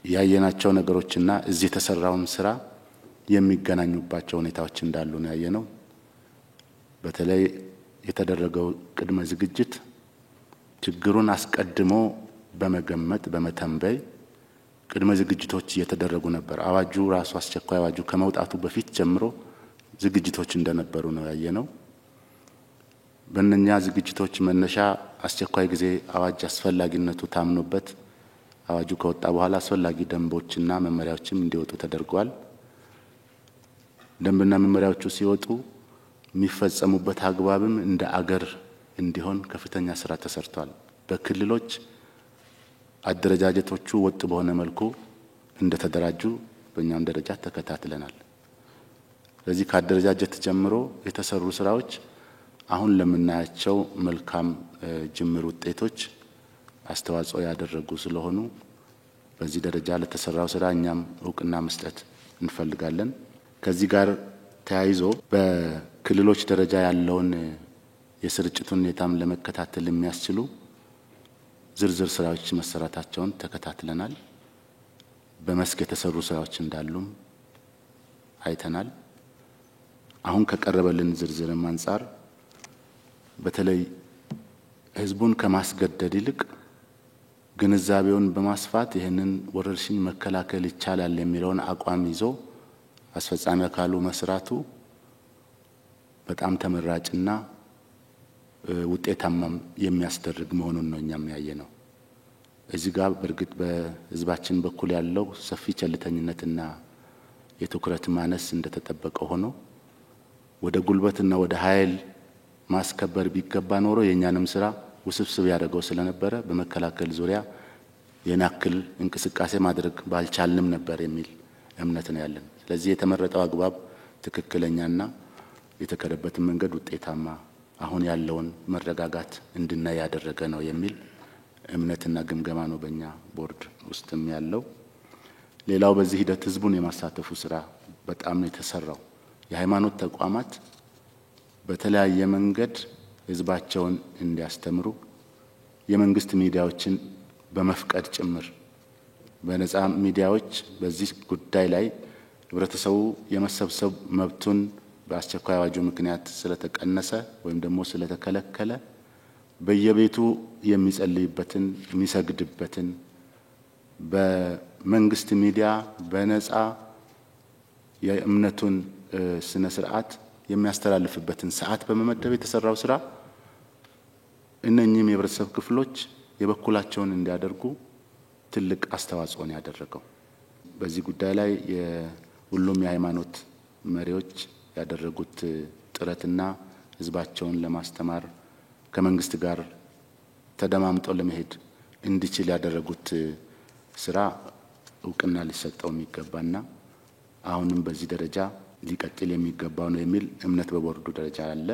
ያየናቸው ነገሮችና እዚህ የተሰራውን ስራ የሚገናኙባቸው ሁኔታዎች እንዳሉ ነው ያየነው። በተለይ የተደረገው ቅድመ ዝግጅት ችግሩን አስቀድሞ በመገመት በመተንበይ ቅድመ ዝግጅቶች እየተደረጉ ነበር። አዋጁ ራሱ አስቸኳይ አዋጁ ከመውጣቱ በፊት ጀምሮ ዝግጅቶች እንደነበሩ ነው ያየነው። በእነኛ ዝግጅቶች መነሻ አስቸኳይ ጊዜ አዋጅ አስፈላጊነቱ ታምኖበት አዋጁ ከወጣ በኋላ አስፈላጊ ደንቦችና መመሪያዎችም እንዲወጡ ተደርጓል። ደንብና መመሪያዎቹ ሲወጡ የሚፈጸሙበት አግባብም እንደ አገር እንዲሆን ከፍተኛ ስራ ተሰርቷል። በክልሎች አደረጃጀቶቹ ወጥ በሆነ መልኩ እንደተደራጁ በእኛም ደረጃ ተከታትለናል። ስለዚህ ከአደረጃጀት ጀምሮ የተሰሩ ስራዎች አሁን ለምናያቸው መልካም ጅምር ውጤቶች አስተዋጽኦ ያደረጉ ስለሆኑ በዚህ ደረጃ ለተሰራው ስራ እኛም እውቅና መስጠት እንፈልጋለን። ከዚህ ጋር ተያይዞ በክልሎች ደረጃ ያለውን የስርጭት ሁኔታም ለመከታተል የሚያስችሉ ዝርዝር ስራዎች መሰራታቸውን ተከታትለናል። በመስክ የተሰሩ ስራዎች እንዳሉም አይተናል። አሁን ከቀረበልን ዝርዝርም አንፃር በተለይ ህዝቡን ከማስገደድ ይልቅ ግንዛቤውን በማስፋት ይህንን ወረርሽኝ መከላከል ይቻላል የሚለውን አቋም ይዞ አስፈጻሚ አካሉ መስራቱ በጣም ተመራጭና ውጤታማም የሚያስደርግ መሆኑን ነው እኛም ያየነው። እዚህ ጋር በርግጥ በህዝባችን በኩል ያለው ሰፊ ቸልተኝነትና የትኩረት ማነስ እንደተጠበቀ ሆኖ ወደ ጉልበትና ወደ ኃይል ማስከበር ቢገባ ኖሮ የኛንም ስራ ውስብስብ ያደርገው ስለነበረ በመከላከል ዙሪያ የናክል እንቅስቃሴ ማድረግ ባልቻልንም ነበር የሚል እምነት ነው ያለን። ስለዚህ የተመረጠው አግባብ ትክክለኛና የተከረበትን መንገድ ውጤታማ አሁን ያለውን መረጋጋት እንድናይ ያደረገ ነው የሚል እምነትና ግምገማ ነው በእኛ ቦርድ ውስጥም ያለው። ሌላው በዚህ ሂደት ህዝቡን የማሳተፉ ስራ በጣም ነው የተሰራው። የሃይማኖት ተቋማት በተለያየ መንገድ ህዝባቸውን እንዲያስተምሩ የመንግስት ሚዲያዎችን በመፍቀድ ጭምር በነፃ ሚዲያዎች በዚህ ጉዳይ ላይ ህብረተሰቡ የመሰብሰብ መብቱን በአስቸኳይ አዋጁ ምክንያት ስለተቀነሰ ወይም ደግሞ ስለተከለከለ በየቤቱ የሚጸልይበትን የሚሰግድበትን በመንግስት ሚዲያ በነፃ የእምነቱን ስነ ስርዓት የሚያስተላልፍበትን ሰዓት በመመደብ የተሰራው ስራ እነኚህም የህብረተሰብ ክፍሎች የበኩላቸውን እንዲያደርጉ ትልቅ አስተዋጽኦ ነው ያደረገው። በዚህ ጉዳይ ላይ የሁሉም የሃይማኖት መሪዎች ያደረጉት ጥረትና ህዝባቸውን ለማስተማር ከመንግስት ጋር ተደማምጦ ለመሄድ እንዲችል ያደረጉት ስራ እውቅና ሊሰጠው የሚገባና አሁንም በዚህ ደረጃ ሊቀጥል የሚገባው ነው የሚል እምነት በቦርዱ ደረጃ አለ።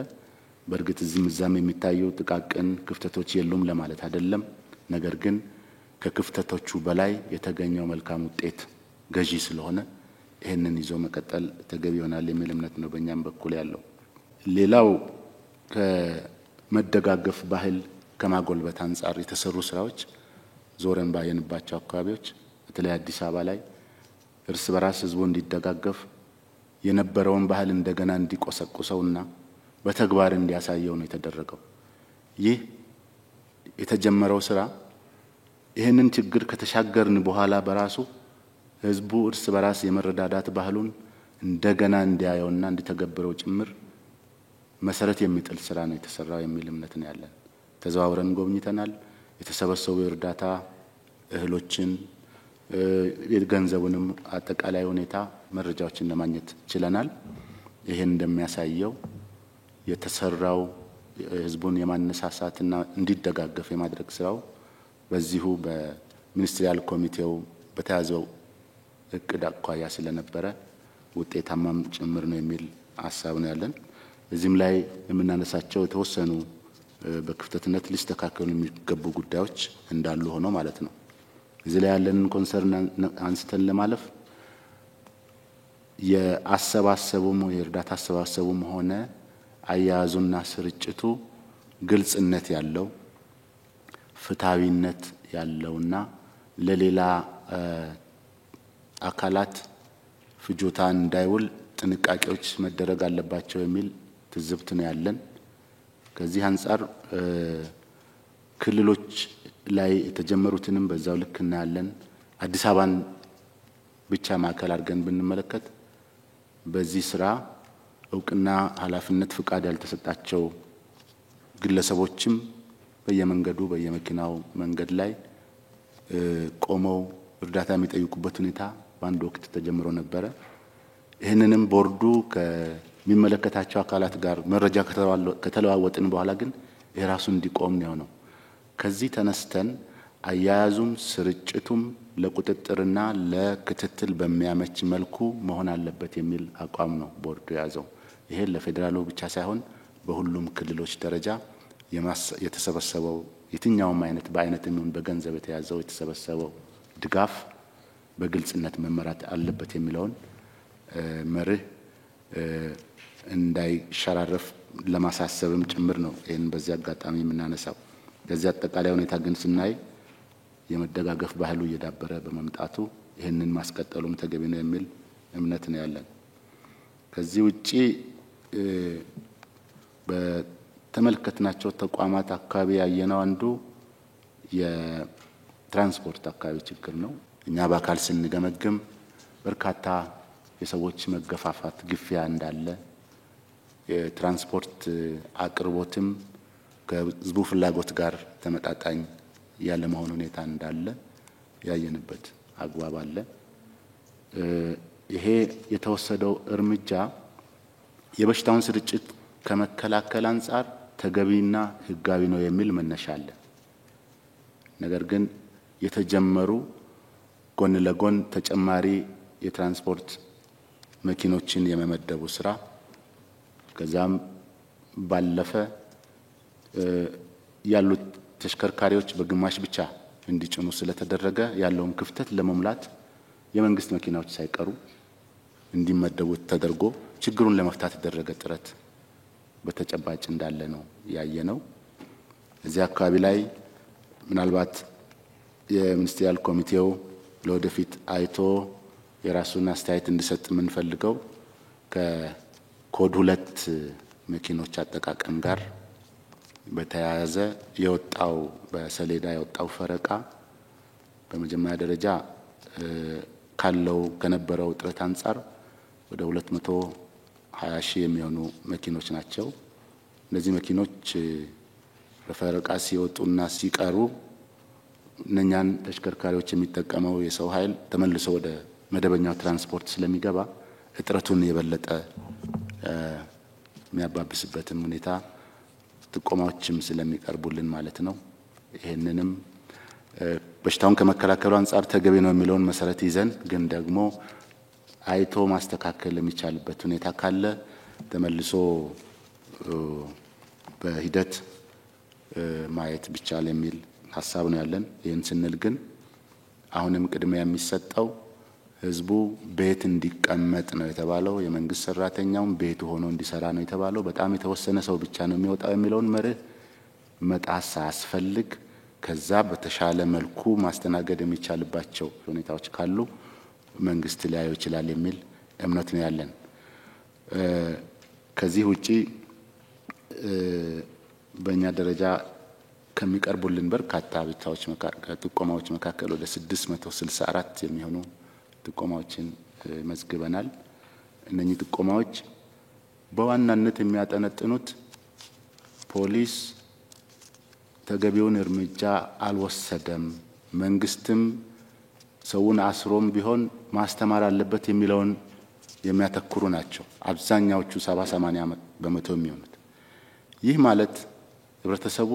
በርግጥ እዚህም እዛም የሚታዩ ጥቃቅን ክፍተቶች የሉም ለማለት አይደለም። ነገር ግን ከክፍተቶቹ በላይ የተገኘው መልካም ውጤት ገዢ ስለሆነ ይሄንን ይዞ መቀጠል ተገቢ ይሆናል የሚል እምነት ነው በእኛም በኩል ያለው። ሌላው ከመደጋገፍ ባህል ከማጎልበት አንፃር የተሰሩ ስራዎች ዞረን ባየንባቸው አካባቢዎች በተለይ አዲስ አበባ ላይ እርስ በራስ ህዝቡ እንዲደጋገፍ የነበረውን ባህል እንደገና እንዲቆሰቁሰውና በተግባር እንዲያሳየው ነው የተደረገው። ይህ የተጀመረው ስራ ይሄንን ችግር ከተሻገርን በኋላ በራሱ ህዝቡ እርስ በራስ የመረዳዳት ባህሉን እንደገና እንዲያየውና እንዲተገብረው ጭምር መሰረት የሚጥል ስራ ነው የተሰራው የሚል እምነት ነው ያለን። ተዘዋውረን ጎብኝተናል። የተሰበሰቡ የእርዳታ እህሎችን የገንዘቡንም አጠቃላይ ሁኔታ መረጃዎችን ለማግኘት ችለናል። ይሄን እንደሚያሳየው የተሰራው ህዝቡን የማነሳሳትና እንዲደጋገፍ የማድረግ ስራው በዚሁ በሚኒስትሪያል ኮሚቴው በተያዘው እቅድ አኳያ ስለነበረ ውጤታማም ጭምር ነው የሚል ሐሳብ ነው ያለን። እዚህም ላይ የምናነሳቸው የተወሰኑ በክፍተትነት ሊስተካከሉ የሚገቡ ጉዳዮች እንዳሉ ሆኖ ማለት ነው። እዚህ ላይ ያለን ኮንሰርን አንስተን ለማለፍ የአሰባሰቡም የእርዳታ አሰባሰቡም ሆነ አያያዙና ስርጭቱ ግልጽነት ያለው ፍትሃዊነት ያለውና ለሌላ አካላት ፍጆታ እንዳይውል ጥንቃቄዎች መደረግ አለባቸው የሚል ትዝብት ነው ያለን። ከዚህ አንፃር ክልሎች ላይ የተጀመሩትንም በዛው ልክ እናያለን። አዲስ አበባን ብቻ ማዕከል አድርገን ብንመለከት በዚህ ስራ እውቅና ኃላፊነት ፍቃድ ያልተሰጣቸው ግለሰቦችም በየመንገዱ በየመኪናው መንገድ ላይ ቆመው እርዳታ የሚጠይቁበት ሁኔታ በአንድ ወቅት ተጀምሮ ነበረ። ይህንንም ቦርዱ ከሚመለከታቸው አካላት ጋር መረጃ ከተለዋወጥን በኋላ ግን የራሱ እንዲቆም ነው። ከዚህ ተነስተን አያያዙም ስርጭቱም ለቁጥጥርና ለክትትል በሚያመች መልኩ መሆን አለበት የሚል አቋም ነው ቦርዱ ያዘው። ይሄ ለፌደራሉ ብቻ ሳይሆን በሁሉም ክልሎች ደረጃ የተሰበሰበው የትኛውም አይነት በአይነትም ይሁን በገንዘብ የተያዘው የተሰበሰበው ድጋፍ በግልጽነት መመራት አለበት የሚለውን መርህ እንዳይሸራረፍ ለማሳሰብም ጭምር ነው ይሄን በዚህ አጋጣሚ የምናነሳው። ከዚህ አጠቃላይ ሁኔታ ግን ስናይ የመደጋገፍ ባህሉ እየዳበረ በመምጣቱ ይህንን ማስቀጠሉም ተገቢ ነው የሚል እምነት ነው ያለን። ከዚህ ውጪ በተመለከትናቸው ተቋማት አካባቢ ያየነው አንዱ የትራንስፖርት አካባቢ ችግር ነው። እኛ በአካል ስንገመግም በርካታ የሰዎች መገፋፋት ግፊያ እንዳለ፣ የትራንስፖርት አቅርቦትም ከህዝቡ ፍላጎት ጋር ተመጣጣኝ ያለ መሆን ሁኔታ እንዳለ ያየንበት አግባብ አለ። ይሄ የተወሰደው እርምጃ የበሽታውን ስርጭት ከመከላከል አንፃር ተገቢና ህጋዊ ነው የሚል መነሻ አለ። ነገር ግን የተጀመሩ ጎን ለጎን ተጨማሪ የትራንስፖርት መኪኖችን የመመደቡ ስራ ከዛም ባለፈ ያሉት ተሽከርካሪዎች በግማሽ ብቻ እንዲጭኑ ስለተደረገ ያለውን ክፍተት ለመሙላት የመንግስት መኪናዎች ሳይቀሩ እንዲመደቡ ተደርጎ ችግሩን ለመፍታት የተደረገ ጥረት በተጨባጭ እንዳለ ነው ያየነው። እዚህ አካባቢ ላይ ምናልባት የሚኒስትሪያል ኮሚቴው ለወደፊት አይቶ የራሱን አስተያየት እንዲሰጥ የምንፈልገው ከኮድ 2 መኪኖች አጠቃቀም ጋር በተያያዘ የወጣው በሰሌዳ የወጣው ፈረቃ በመጀመሪያ ደረጃ ካለው ከነበረው ጥረት አንፃር ወደ 220 ሺህ የሚሆኑ መኪኖች ናቸው። እነዚህ መኪኖች በፈረቃ ሲወጡና ሲቀሩ እነኛን ተሽከርካሪዎች የሚጠቀመው የሰው ኃይል ተመልሶ ወደ መደበኛው ትራንስፖርት ስለሚገባ እጥረቱን የበለጠ የሚያባብስበትን ሁኔታ ጥቆማዎችም ስለሚቀርቡልን ማለት ነው። ይሄንንም በሽታውን ከመከላከሉ አንፃር ተገቢ ነው የሚለውን መሰረት ይዘን ግን ደግሞ አይቶ ማስተካከል የሚቻልበት ሁኔታ ካለ ተመልሶ በሂደት ማየት ቢቻል የሚል ሐሳብ ነው ያለን። ይህን ስንል ግን አሁንም ቅድሚያ የሚሰጠው ህዝቡ ቤት እንዲቀመጥ ነው የተባለው፣ የመንግስት ሰራተኛውም ቤቱ ሆኖ እንዲሰራ ነው የተባለው፣ በጣም የተወሰነ ሰው ብቻ ነው የሚወጣው የሚለውን መርህ መጣስ ሳያስፈልግ ከዛ በተሻለ መልኩ ማስተናገድ የሚቻልባቸው ሁኔታዎች ካሉ መንግስት ሊያየው ይችላል የሚል እምነት ነው ያለን። ከዚህ ውጪ በእኛ ደረጃ ከሚቀርቡልን በርካታ ጥቆማዎች መካከል ወደ 664 የሚሆኑ ጥቆማዎችን መዝግበናል። እነኚህ ጥቆማዎች በዋናነት የሚያጠነጥኑት ፖሊስ ተገቢውን እርምጃ አልወሰደም፣ መንግስትም ሰውን አስሮም ቢሆን ማስተማር አለበት የሚለውን የሚያተኩሩ ናቸው። አብዛኛዎቹ 70-80 በመቶ የሚሆኑት ይህ ማለት ህብረተሰቡ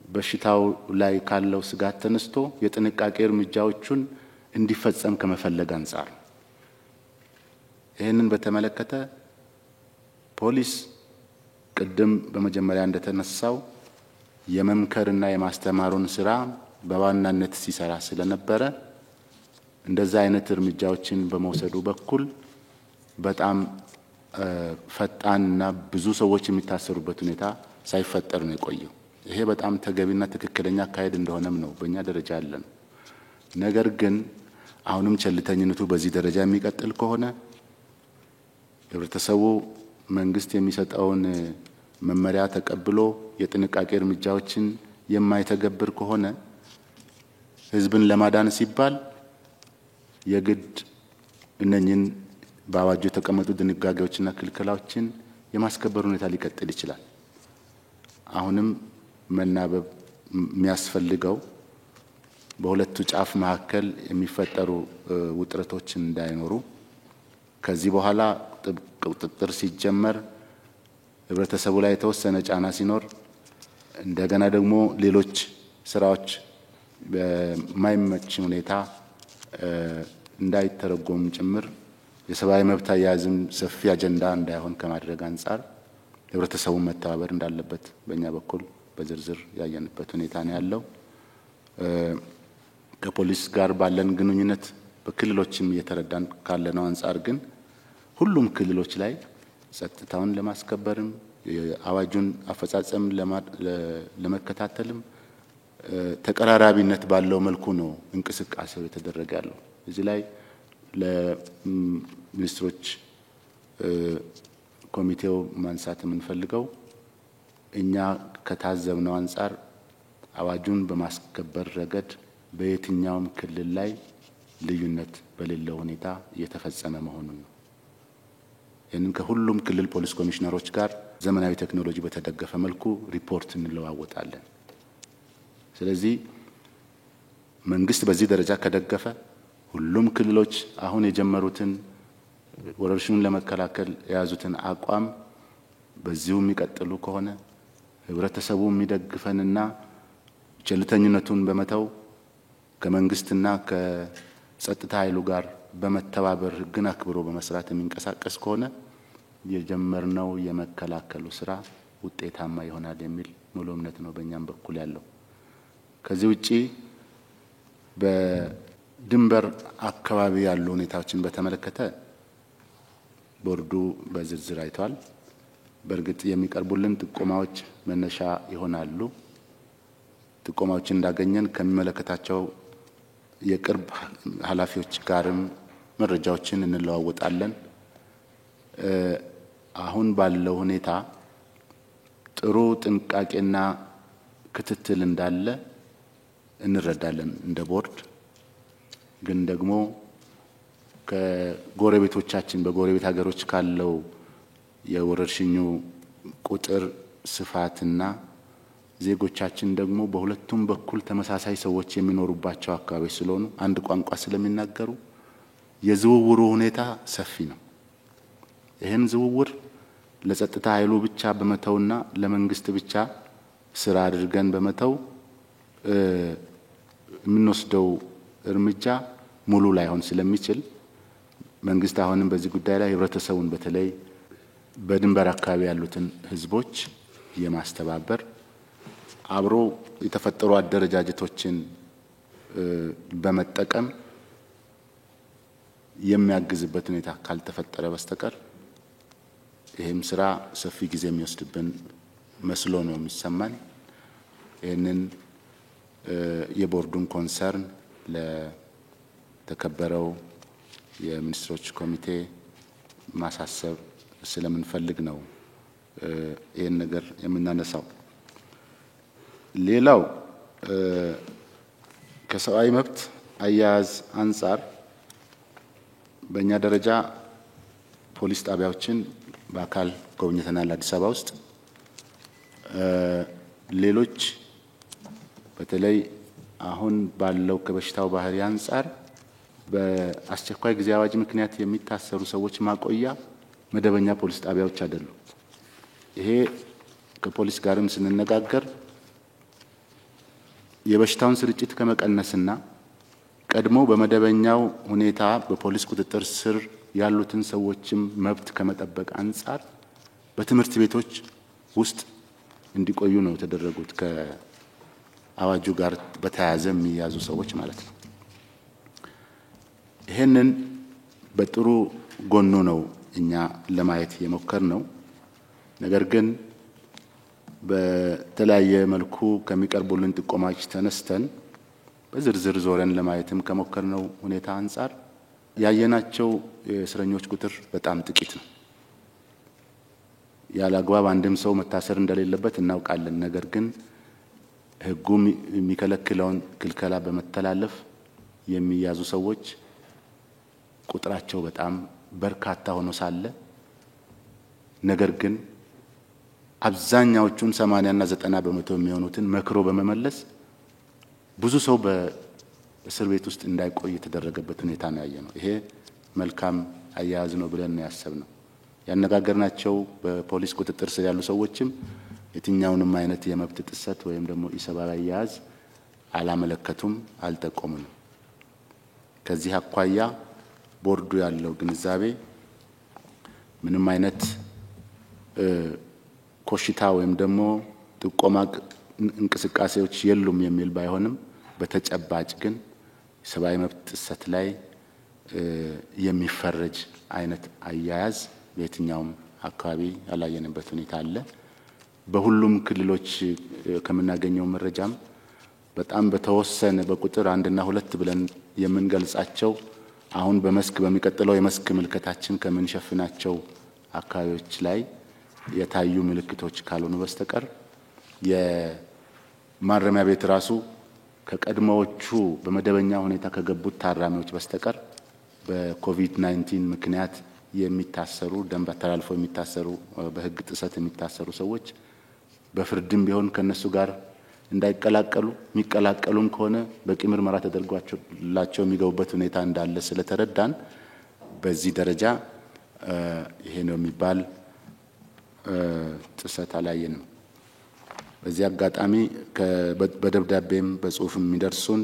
በሽታው ላይ ካለው ስጋት ተነስቶ የጥንቃቄ እርምጃዎቹን እንዲፈጸም ከመፈለግ አንፃር ይህንን በተመለከተ ፖሊስ ቅድም በመጀመሪያ እንደተነሳው የመምከርና የማስተማሩን ስራ በዋናነት ሲሰራ ስለነበረ እንደዛ አይነት እርምጃዎችን በመውሰዱ በኩል በጣም ፈጣንና ብዙ ሰዎች የሚታሰሩበት ሁኔታ ሳይፈጠር ነው የቆየው። ይሄ በጣም ተገቢና ትክክለኛ አካሄድ እንደሆነም ነው በእኛ ደረጃ ያለን። ነገር ግን አሁንም ቸልተኝነቱ በዚህ ደረጃ የሚቀጥል ከሆነ ህብረተሰቡ መንግስት የሚሰጠውን መመሪያ ተቀብሎ የጥንቃቄ እርምጃዎችን የማይተገብር ከሆነ ህዝብን ለማዳን ሲባል የግድ እነኝን በአዋጁ የተቀመጡ ድንጋጌዎችና ክልከላዎችን የማስከበር ሁኔታ ሊቀጥል ይችላል። አሁንም መናበብ የሚያስፈልገው በሁለቱ ጫፍ መካከል የሚፈጠሩ ውጥረቶችን እንዳይኖሩ ከዚህ በኋላ ቁጥጥር ሲጀመር ህብረተሰቡ ላይ የተወሰነ ጫና ሲኖር እንደገና ደግሞ ሌሎች ስራዎች በማይመች ሁኔታ እንዳይተረጎም ጭምር የሰብአዊ መብት አያያዝም ሰፊ አጀንዳ እንዳይሆን ከማድረግ አንፃር ህብረተሰቡ መተባበር እንዳለበት በእኛ በኩል በዝርዝር ያየንበት ሁኔታ ነው ያለው። ከፖሊስ ጋር ባለን ግንኙነት በክልሎችም እየተረዳን ካለነው አንፃር ግን ሁሉም ክልሎች ላይ ጸጥታውን ለማስከበርም የአዋጁን አፈጻጸም ለመከታተልም ተቀራራቢነት ባለው መልኩ ነው እንቅስቃሴው የተደረገ ያለው። እዚህ ላይ ለሚኒስትሮች ኮሚቴው ማንሳት የምንፈልገው እኛ ከታዘብነው አንፃር አዋጁን በማስከበር ረገድ በየትኛውም ክልል ላይ ልዩነት በሌለው ሁኔታ እየተፈጸመ መሆኑን ነው። ይህንን ከሁሉም ክልል ፖሊስ ኮሚሽነሮች ጋር ዘመናዊ ቴክኖሎጂ በተደገፈ መልኩ ሪፖርት እንለዋወጣለን። ስለዚህ መንግስት በዚህ ደረጃ ከደገፈ ሁሉም ክልሎች አሁን የጀመሩትን ወረርሽኙን ለመከላከል የያዙትን አቋም በዚሁ የሚቀጥሉ ከሆነ ህብረተሰቡ የሚደግፈንና ቸልተኝነቱን በመተው ከመንግስትና ከጸጥታ ኃይሉ ጋር በመተባበር ህግን አክብሮ በመስራት የሚንቀሳቀስ ከሆነ የጀመርነው የመከላከሉ ስራ ውጤታማ ይሆናል የሚል ሙሉ እምነት ነው በእኛም በኩል ያለው። ከዚህ ውጪ በድንበር አካባቢ ያሉ ሁኔታዎችን በተመለከተ ቦርዱ በዝርዝር አይቷል። በእርግጥ የሚቀርቡልን ጥቆማዎች መነሻ ይሆናሉ። ጥቆማዎችን እንዳገኘን ከሚመለከታቸው የቅርብ ኃላፊዎች ጋርም መረጃዎችን እንለዋወጣለን። አሁን ባለው ሁኔታ ጥሩ ጥንቃቄና ክትትል እንዳለ እንረዳለን እንደ ቦርድ። ግን ደግሞ ከጎረቤቶቻችን በጎረቤት ሀገሮች ካለው የወረርሽኙ ቁጥር ስፋትና ዜጎቻችን ደግሞ በሁለቱም በኩል ተመሳሳይ ሰዎች የሚኖሩባቸው አካባቢዎች ስለሆኑ አንድ ቋንቋ ስለሚናገሩ የዝውውሩ ሁኔታ ሰፊ ነው። ይህን ዝውውር ለጸጥታ ኃይሉ ብቻ በመተውና ለመንግስት ብቻ ስራ አድርገን በመተው የምንወስደው እርምጃ ሙሉ ላይሆን ስለሚችል መንግስት አሁንም በዚህ ጉዳይ ላይ ህብረተሰቡን በተለይ በድንበር አካባቢ ያሉትን ህዝቦች የማስተባበር አብሮ የተፈጠሩ አደረጃጀቶችን በመጠቀም የሚያግዝበት ሁኔታ ካልተፈጠረ በስተቀር ይሄም ስራ ሰፊ ጊዜ የሚወስድብን መስሎ ነው የሚሰማን። ይህንን የቦርዱን ኮንሰርን ለተከበረው የሚኒስትሮች ኮሚቴ ማሳሰብ ስለምንፈልግ ነው ይህን ነገር የምናነሳው። ሌላው ከሰብአዊ መብት አያያዝ አንጻር በእኛ ደረጃ ፖሊስ ጣቢያዎችን በአካል ጎብኝተናል አዲስ አበባ ውስጥ። ሌሎች በተለይ አሁን ባለው ከበሽታው ባህሪ አንጻር በአስቸኳይ ጊዜ አዋጅ ምክንያት የሚታሰሩ ሰዎች ማቆያ መደበኛ ፖሊስ ጣቢያዎች አይደሉም። ይሄ ከፖሊስ ጋርም ስንነጋገር የበሽታውን ስርጭት ከመቀነስና ቀድሞ በመደበኛው ሁኔታ በፖሊስ ቁጥጥር ስር ያሉትን ሰዎችም መብት ከመጠበቅ አንጻር በትምህርት ቤቶች ውስጥ እንዲቆዩ ነው የተደረጉት። ከአዋጁ ጋር በተያያዘ የሚያዙ ሰዎች ማለት ነው። ይሄንን በጥሩ ጎኑ ነው እኛ ለማየት የሞከር ነው። ነገር ግን በተለያየ መልኩ ከሚቀርቡልን ጥቆማዎች ተነስተን በዝርዝር ዞረን ለማየትም ከሞከርነው ሁኔታ አንጻር ያየናቸው የእስረኞች ቁጥር በጣም ጥቂት ነው። ያለ አግባብ አንድም ሰው መታሰር እንደሌለበት እናውቃለን። ነገር ግን ሕጉ የሚከለክለውን ክልከላ በመተላለፍ የሚያዙ ሰዎች ቁጥራቸው በጣም በርካታ ሆኖ ሳለ ነገር ግን አብዛኛዎቹን 80 እና 90 በመቶ የሚሆኑትን መክሮ በመመለስ ብዙ ሰው በእስር ቤት ውስጥ እንዳይቆይ የተደረገበት ሁኔታ ነው ያየነው። ይሄ መልካም አያያዝ ነው ብለን ነው ያሰብነው። ያነጋገርናቸው በፖሊስ ቁጥጥር ስር ያሉ ሰዎችም የትኛውንም አይነት የመብት ጥሰት ወይም ደግሞ ኢሰብአዊ አያያዝ አላመለከቱም፣ አልጠቆሙም። ከዚህ አኳያ ቦርዱ ያለው ግንዛቤ ምንም አይነት ኮሽታ ወይም ደግሞ ጥቆማ እንቅስቃሴዎች የሉም የሚል ባይሆንም በተጨባጭ ግን ሰብአዊ መብት ጥሰት ላይ የሚፈረጅ አይነት አያያዝ በየትኛውም አካባቢ ያላየንበት ሁኔታ አለ። በሁሉም ክልሎች ከምናገኘው መረጃም በጣም በተወሰነ በቁጥር 1 እና 2 ብለን የምንገልጻቸው አሁን በመስክ በሚቀጥለው የመስክ ምልከታችን ከምንሸፍናቸው አካባቢዎች ላይ የታዩ ምልክቶች ካልሆኑ በስተቀር የማረሚያ ቤት ራሱ ከቀድሞዎቹ በመደበኛ ሁኔታ ከገቡት ታራሚዎች በስተቀር በኮቪድ-19 ምክንያት የሚታሰሩ ደንብ ተላልፈው የሚታሰሩ በህግ ጥሰት የሚታሰሩ ሰዎች በፍርድም ቢሆን ከነሱ ጋር እንዳይቀላቀሉ የሚቀላቀሉም ከሆነ በቂ ምርመራ ተደርጓቸው የሚገቡበት ሁኔታ እንዳለ ስለተረዳን በዚህ ደረጃ ይሄ ነው የሚባል ጥሰት አላየንም። በዚህ አጋጣሚ በደብዳቤም በጽሁፍም የሚደርሱን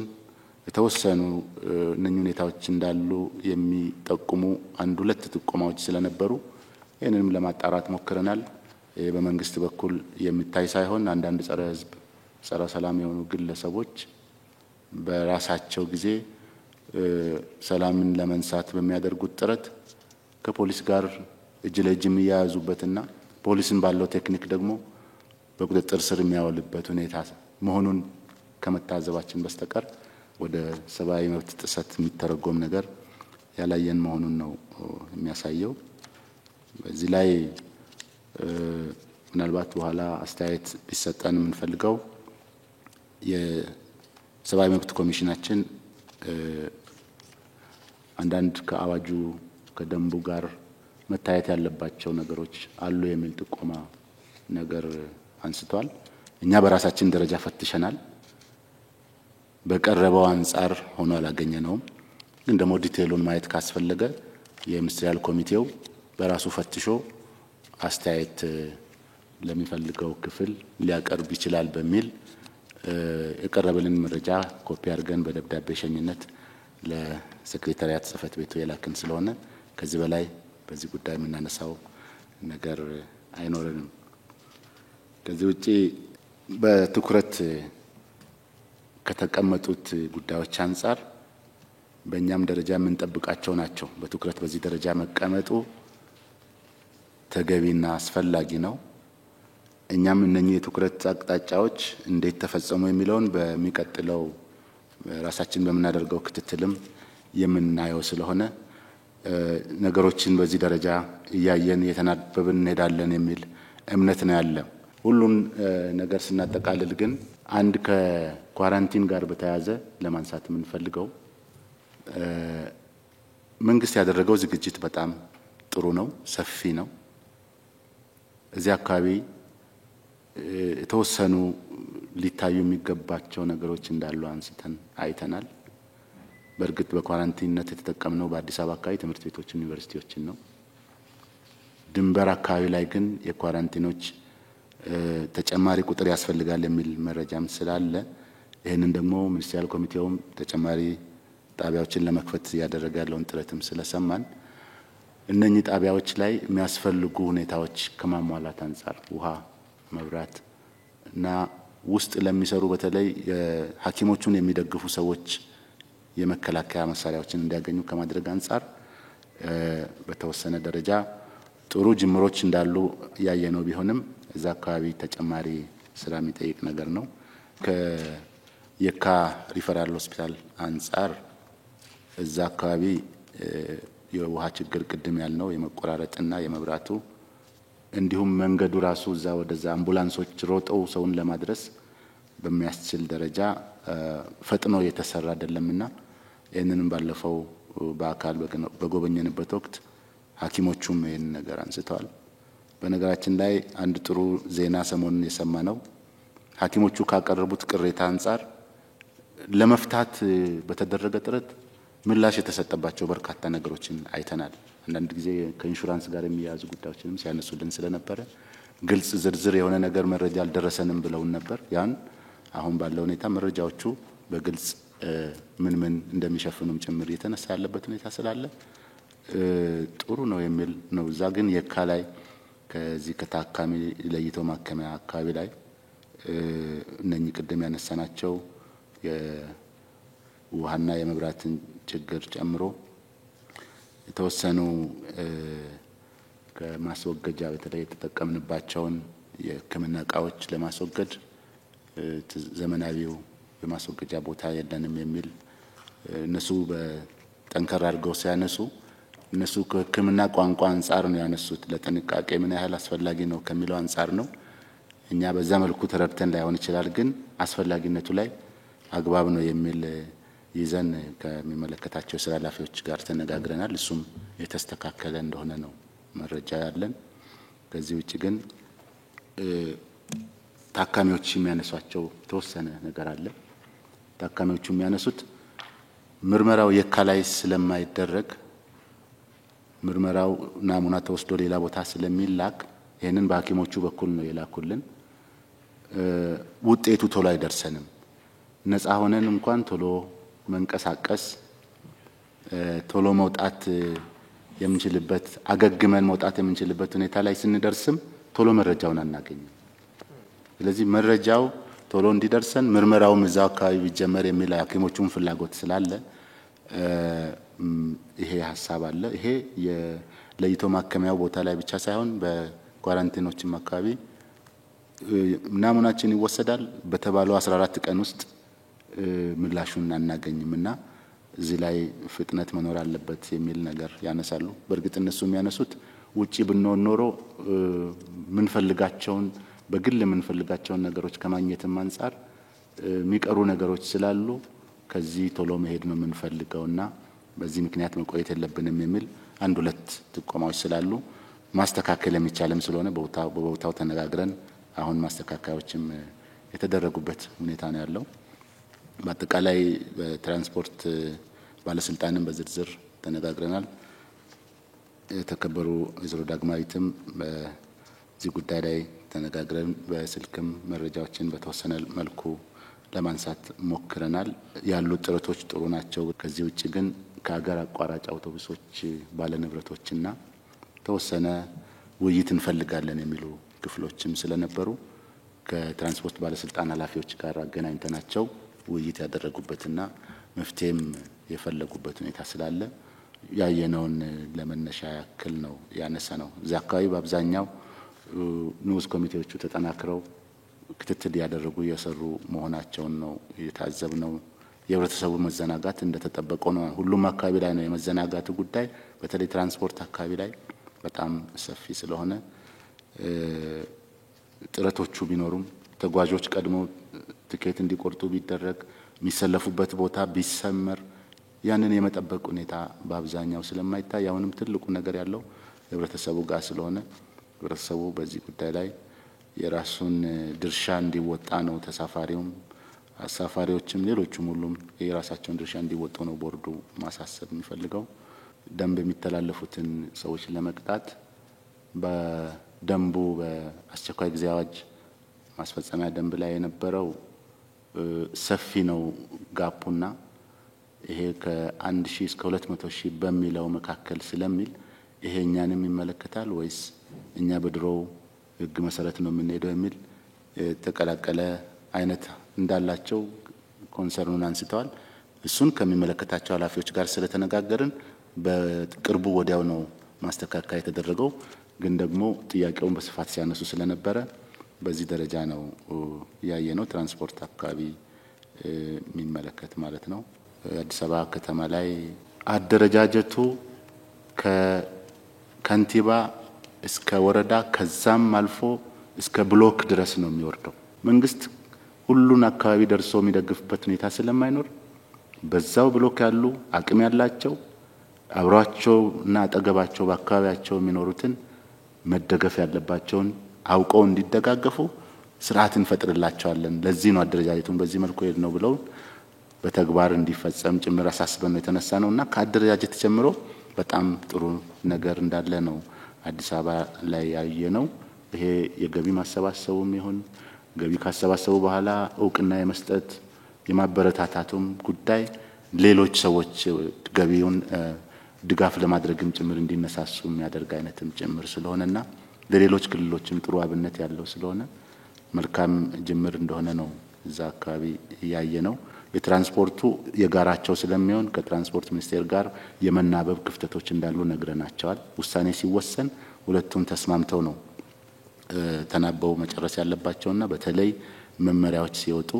የተወሰኑ እነኚህ ሁኔታዎች እንዳሉ የሚጠቁሙ 1-2 ጥቆማዎች ስለነበሩ ይሄንንም ለማጣራት ሞክረናል። በመንግስት በኩል የሚታይ ሳይሆን አንዳንድ ጸረ ህዝብ ጸረ ሰላም የሆኑ ግለሰቦች በራሳቸው ጊዜ ሰላምን ለመንሳት በሚያደርጉት ጥረት ከፖሊስ ጋር እጅ ለእጅ የሚያያዙበትና ፖሊስን ባለው ቴክኒክ ደግሞ በቁጥጥር ስር የሚያወልበት ሁኔታ መሆኑን ከመታዘባችን በስተቀር ወደ ሰብአዊ መብት ጥሰት የሚተረጎም ነገር ያላየን መሆኑን ነው የሚያሳየው። በዚህ ላይ ምናልባት በኋላ አስተያየት ቢሰጠን የምንፈልገው የሰብአዊ መብት ኮሚሽናችን አንዳንድ ከአዋጁ ከደንቡ ጋር መታየት ያለባቸው ነገሮች አሉ የሚል ጥቆማ ነገር አንስቷል። እኛ በራሳችን ደረጃ ፈትሸናል። በቀረበው አንፃር ሆኖ አላገኘነውም። ግን ደግሞ ዲቴይሉን ማየት ካስፈለገ የሚኒስትሪያል ኮሚቴው በራሱ ፈትሾ አስተያየት ለሚፈልገው ክፍል ሊያቀርብ ይችላል በሚል የቀረበልን መረጃ ኮፒ አድርገን በደብዳቤ ሸኝነት ለሴክሬታሪያት ጽህፈት ቤቱ የላክን ስለሆነ ከዚህ በላይ በዚህ ጉዳይ የምናነሳው ነገር አይኖርንም። ከዚህ ውጪ በትኩረት ከተቀመጡት ጉዳዮች አንፃር በእኛም ደረጃ የምንጠብቃቸው ናቸው። በትኩረት በዚህ ደረጃ መቀመጡ ተገቢና አስፈላጊ ነው። እኛም እነኚህ የትኩረት አቅጣጫዎች እንዴት ተፈጸሙ የሚለውን በሚቀጥለው ራሳችን በምናደርገው ክትትልም የምናየው ስለሆነ ነገሮችን በዚህ ደረጃ እያየን የተናበብን እንሄዳለን የሚል እምነት ነው ያለ። ሁሉን ነገር ስናጠቃልል ግን አንድ ከኳራንቲን ጋር በተያያዘ ለማንሳት የምንፈልገው መንግስት ያደረገው ዝግጅት በጣም ጥሩ ነው፣ ሰፊ ነው። እዚህ አካባቢ የተወሰኑ ሊታዩ የሚገባቸው ነገሮች እንዳሉ አንስተን አይተናል። በእርግጥ በኳራንቲንነት የተጠቀምነው በአዲስ አበባ አካባቢ ትምህርት ቤቶችን፣ ዩኒቨርሲቲዎችን ነው። ድንበር አካባቢ ላይ ግን የኳራንቲኖች ተጨማሪ ቁጥር ያስፈልጋል የሚል መረጃም ስላለ ይሄንን ደግሞ ሚኒስትሪያል ኮሚቴውም ተጨማሪ ጣቢያዎችን ለመክፈት ያደረገ ያለውን ጥረትም ስለሰማን እነኚህ ጣቢያዎች ላይ የሚያስፈልጉ ሁኔታዎች ከማሟላት አንፃር ውሃ፣ መብራት እና ውስጥ ለሚሰሩ በተለይ ሐኪሞቹን የሚደግፉ ሰዎች የመከላከያ መሳሪያዎችን እንዲያገኙ ከማድረግ አንፃር በተወሰነ ደረጃ ጥሩ ጅምሮች እንዳሉ ያየነው ቢሆንም እዛ አካባቢ ተጨማሪ ስራ የሚጠይቅ ነገር ነው። ከየካ ሪፈራል ሆስፒታል አንፃር እዛ አካባቢ የውሃ ችግር ቅድም ያልነው የመቆራረጥና የመብራቱ እንዲሁም መንገዱ ራሱ እዛ ወደዛ አምቡላንሶች ሮጠው ሰውን ለማድረስ በሚያስችል ደረጃ ፈጥኖ የተሰራ አይደለምና ይህንንም ባለፈው በአካል በጎበኘንበት ወቅት ሐኪሞቹም ይህን ነገር አንስተዋል። በነገራችን ላይ አንድ ጥሩ ዜና ሰሞኑን የሰማነው ሐኪሞቹ ካቀረቡት ቅሬታ አንፃር ለመፍታት በተደረገ ጥረት ምላሽ የተሰጠባቸው በርካታ ነገሮችን አይተናል። አንዳንድ ጊዜ ከኢንሹራንስ ጋር የሚያያዙ ጉዳዮችንም ሲያነሱልን ስለነበረ ግልጽ ዝርዝር የሆነ ነገር መረጃ አልደረሰንም ብለውን ነበር። ያን አሁን ባለው ሁኔታ መረጃዎቹ በግልጽ ምን ምን እንደሚሸፍኑም ጭምር የተነሳ ያለበት ሁኔታ ስላለ ጥሩ ነው የሚል ነው። እዛ ግን የካ ላይ ከዚህ ከታካሚ ለይቶ ማከሚያ አካባቢ ላይ እነኚህ ቅድም ያነሳናቸው የውሃና የመብራትን ችግር ጨምሮ የተወሰኑ ከማስወገጃ በተለይ የተጠቀምንባቸውን የሕክምና እቃዎች ለማስወገድ ዘመናዊው የማስወገጃ ቦታ የለንም የሚል እነሱ በጠንከር አድርገው ሲያነሱ እነሱ ከሕክምና ቋንቋ አንፃር ነው ያነሱት። ለጥንቃቄ ምን ያህል አስፈላጊ ነው ከሚለው አንፃር ነው። እኛ በዛ መልኩ ተረድተን ላይሆን ይችላል፣ ግን አስፈላጊነቱ ላይ አግባብ ነው የሚል ይዘን ከሚመለከታቸው የስራ ኃላፊዎች ጋር ተነጋግረናል። እሱም የተስተካከለ እንደሆነ ነው መረጃ ያለን። ከዚህ ውጪ ግን ታካሚዎች የሚያነሷቸው ተወሰነ ነገር አለ። ታካሚዎቹ የሚያነሱት ምርመራው የካ ላይ ስለማይደረግ ምርመራው ናሙና ተወስዶ ሌላ ቦታ ስለሚላክ ይሄንን በሐኪሞቹ በኩል ነው የላኩልን። ውጤቱ ቶሎ አይደርሰንም። ነፃ ሆነን እንኳን ቶሎ መንቀሳቀስ ቶሎ መውጣት የምንችልበት አገግመን መውጣት የምንችልበት ሁኔታ ላይ ስንደርስም ቶሎ መረጃውን አናገኝም። ስለዚህ መረጃው ቶሎ እንዲደርሰን ምርመራውም እዛው አካባቢ ቢጀመር የሚል ሐኪሞቹም ፍላጎት ስላለ ይሄ ሐሳብ አለ። ይሄ የለይቶ ማከሚያው ቦታ ላይ ብቻ ሳይሆን በኳራንቲኖችም አካባቢ ናሙናችን ይወሰዳል። በተባለው 14 ቀን ውስጥ ምላሹን አናገኝምና እዚህ ላይ ፍጥነት መኖር አለበት የሚል ነገር ያነሳሉ። በእርግጥ እነሱ የሚያነሱት ውጪ ብንሆን ኖሮ ምንፈልጋቸውን በግል ምንፈልጋቸውን ነገሮች ከማግኘትም አንፃር የሚቀሩ ነገሮች ስላሉ ከዚህ ቶሎ መሄድ ነው የምንፈልገውና በዚህ ምክንያት መቆየት የለብንም የሚል አንድ ሁለት ጥቆማዎች ስላሉ ማስተካከል የሚቻልም ስለሆነ በቦታው ተነጋግረን አሁን ማስተካከያዎችም የተደረጉበት ሁኔታ ነው ያለው። በአጠቃላይ በትራንስፖርት ባለስልጣንም በዝርዝር ተነጋግረናል። የተከበሩ ወይዘሮ ዳግማዊትም በዚህ ጉዳይ ላይ ተነጋግረን በስልክም መረጃዎችን በተወሰነ መልኩ ለማንሳት ሞክረናል። ያሉት ጥረቶች ጥሩ ናቸው። ከዚህ ውጪ ግን ከሀገር አቋራጭ አውቶቡሶች ባለንብረቶችና ተወሰነ ውይይት እንፈልጋለን የሚሉ ክፍሎችም ስለነበሩ ከትራንስፖርት ባለስልጣን ኃላፊዎች ጋር አገናኝተናቸው ውይይት ያደረጉበትና መፍትሄም የፈለጉበት ሁኔታ ስላለ ያየነውን ለመነሻ ያክል ነው ያነሳነው። እዛ አካባቢ በአብዛኛው ንዑስ ኮሚቴዎቹ ተጠናክረው ክትትል ያደረጉ እየሰሩ መሆናቸውን ነው የታዘብነው። የህብረተሰቡ መዘናጋት እንደተጠበቀው ነው። ሁሉም አካባቢ ላይ ነው የመዘናጋቱ ጉዳይ። በተለይ ትራንስፖርት አካባቢ ላይ በጣም ሰፊ ስለሆነ ጥረቶቹ ቢኖሩም ተጓዦች ቀድሞ ትኬት እንዲቆርጡ ቢደረግ የሚሰለፉበት ቦታ ቢሰመር ያንን የመጠበቅ ሁኔታ በአብዛኛው ስለማይታይ አሁንም ትልቁ ነገር ያለው ህብረተሰቡ ጋር ስለሆነ ህብረተሰቡ በዚህ ጉዳይ ላይ የራሱን ድርሻ እንዲወጣ ነው። ተሳፋሪውም አሳፋሪዎችም ሌሎችም ሁሉም የራሳቸውን ድርሻ እንዲወጡ ነው ቦርዱ ማሳሰብ የሚፈልገው። ደንብ የሚተላለፉትን ሰዎች ለመቅጣት በደንቡ በአስቸኳይ ጊዜ አዋጅ ማስፈጸሚያ ደንብ ላይ የነበረው ሰፊ ነው ጋፑና ይሄ ከ1000 እስከ 200,000 በሚለው መካከል ስለሚል ይሄ እኛንም ይመለከታል ወይስ እኛ በድሮው ህግ መሰረት ነው የምንሄደው የሚል ተቀላቀለ አይነት እንዳላቸው ኮንሰርኑን አንስተዋል። እሱን ከሚመለከታቸው ኃላፊዎች ጋር ስለተነጋገርን በቅርቡ ወዲያው ነው ማስተካከያ የተደረገው። ግን ደግሞ ጥያቄውን በስፋት ሲያነሱ ስለነበረ በዚህ ደረጃ ነው ያየነው። ትራንስፖርት አካባቢ የሚመለከት ማለት ነው። አዲስ አበባ ከተማ ላይ አደረጃጀቱ ከከንቲባ እስከ ወረዳ ከዛም አልፎ እስከ ብሎክ ድረስ ነው የሚወርደው። መንግስት ሁሉን አካባቢ ደርሶ የሚደግፍበት ሁኔታ ስለማይኖር በዛው ብሎክ ያሉ አቅም ያላቸው አብሯቸውና አጠገባቸው በአካባቢያቸው የሚኖሩትን መደገፍ ያለባቸውን አውቀው እንዲደጋገፉ ስርዓት እንፈጥርላቸዋለን። ለዚህ ነው አደረጃጀቱን በዚህ መልኩ ሄድ ነው ብለው በተግባር እንዲፈጸም ጭምር አሳስበን ነው የተነሳ ነውና ከአደረጃጀት ጀምሮ በጣም ጥሩ ነገር እንዳለ ነው አዲስ አበባ ላይ ያየነው። ይሄ የገቢ ማሰባሰቡም ይሁን ገቢ ካሰባሰቡ በኋላ እውቅና የመስጠት የማበረታታቱም ጉዳይ ሌሎች ሰዎች ገቢውን ድጋፍ ለማድረግም ጭምር እንዲነሳሱ የሚያደርግ አይነትም ጭምር ስለሆነና ለሌሎች ክልሎችም ጥሩ አብነት ያለው ስለሆነ መልካም ጅምር እንደሆነ ነው እዛ አካባቢ ያየነው። የትራንስፖርቱ የጋራቸው ስለሚሆን ከትራንስፖርት ሚኒስቴር ጋር የመናበብ ክፍተቶች እንዳሉ ነግረናቸዋል። ውሳኔ ሲወሰን ሁለቱም ተስማምተው ነው ተናበው መጨረስ ያለባቸውና በተለይ መመሪያዎች ሲወጡ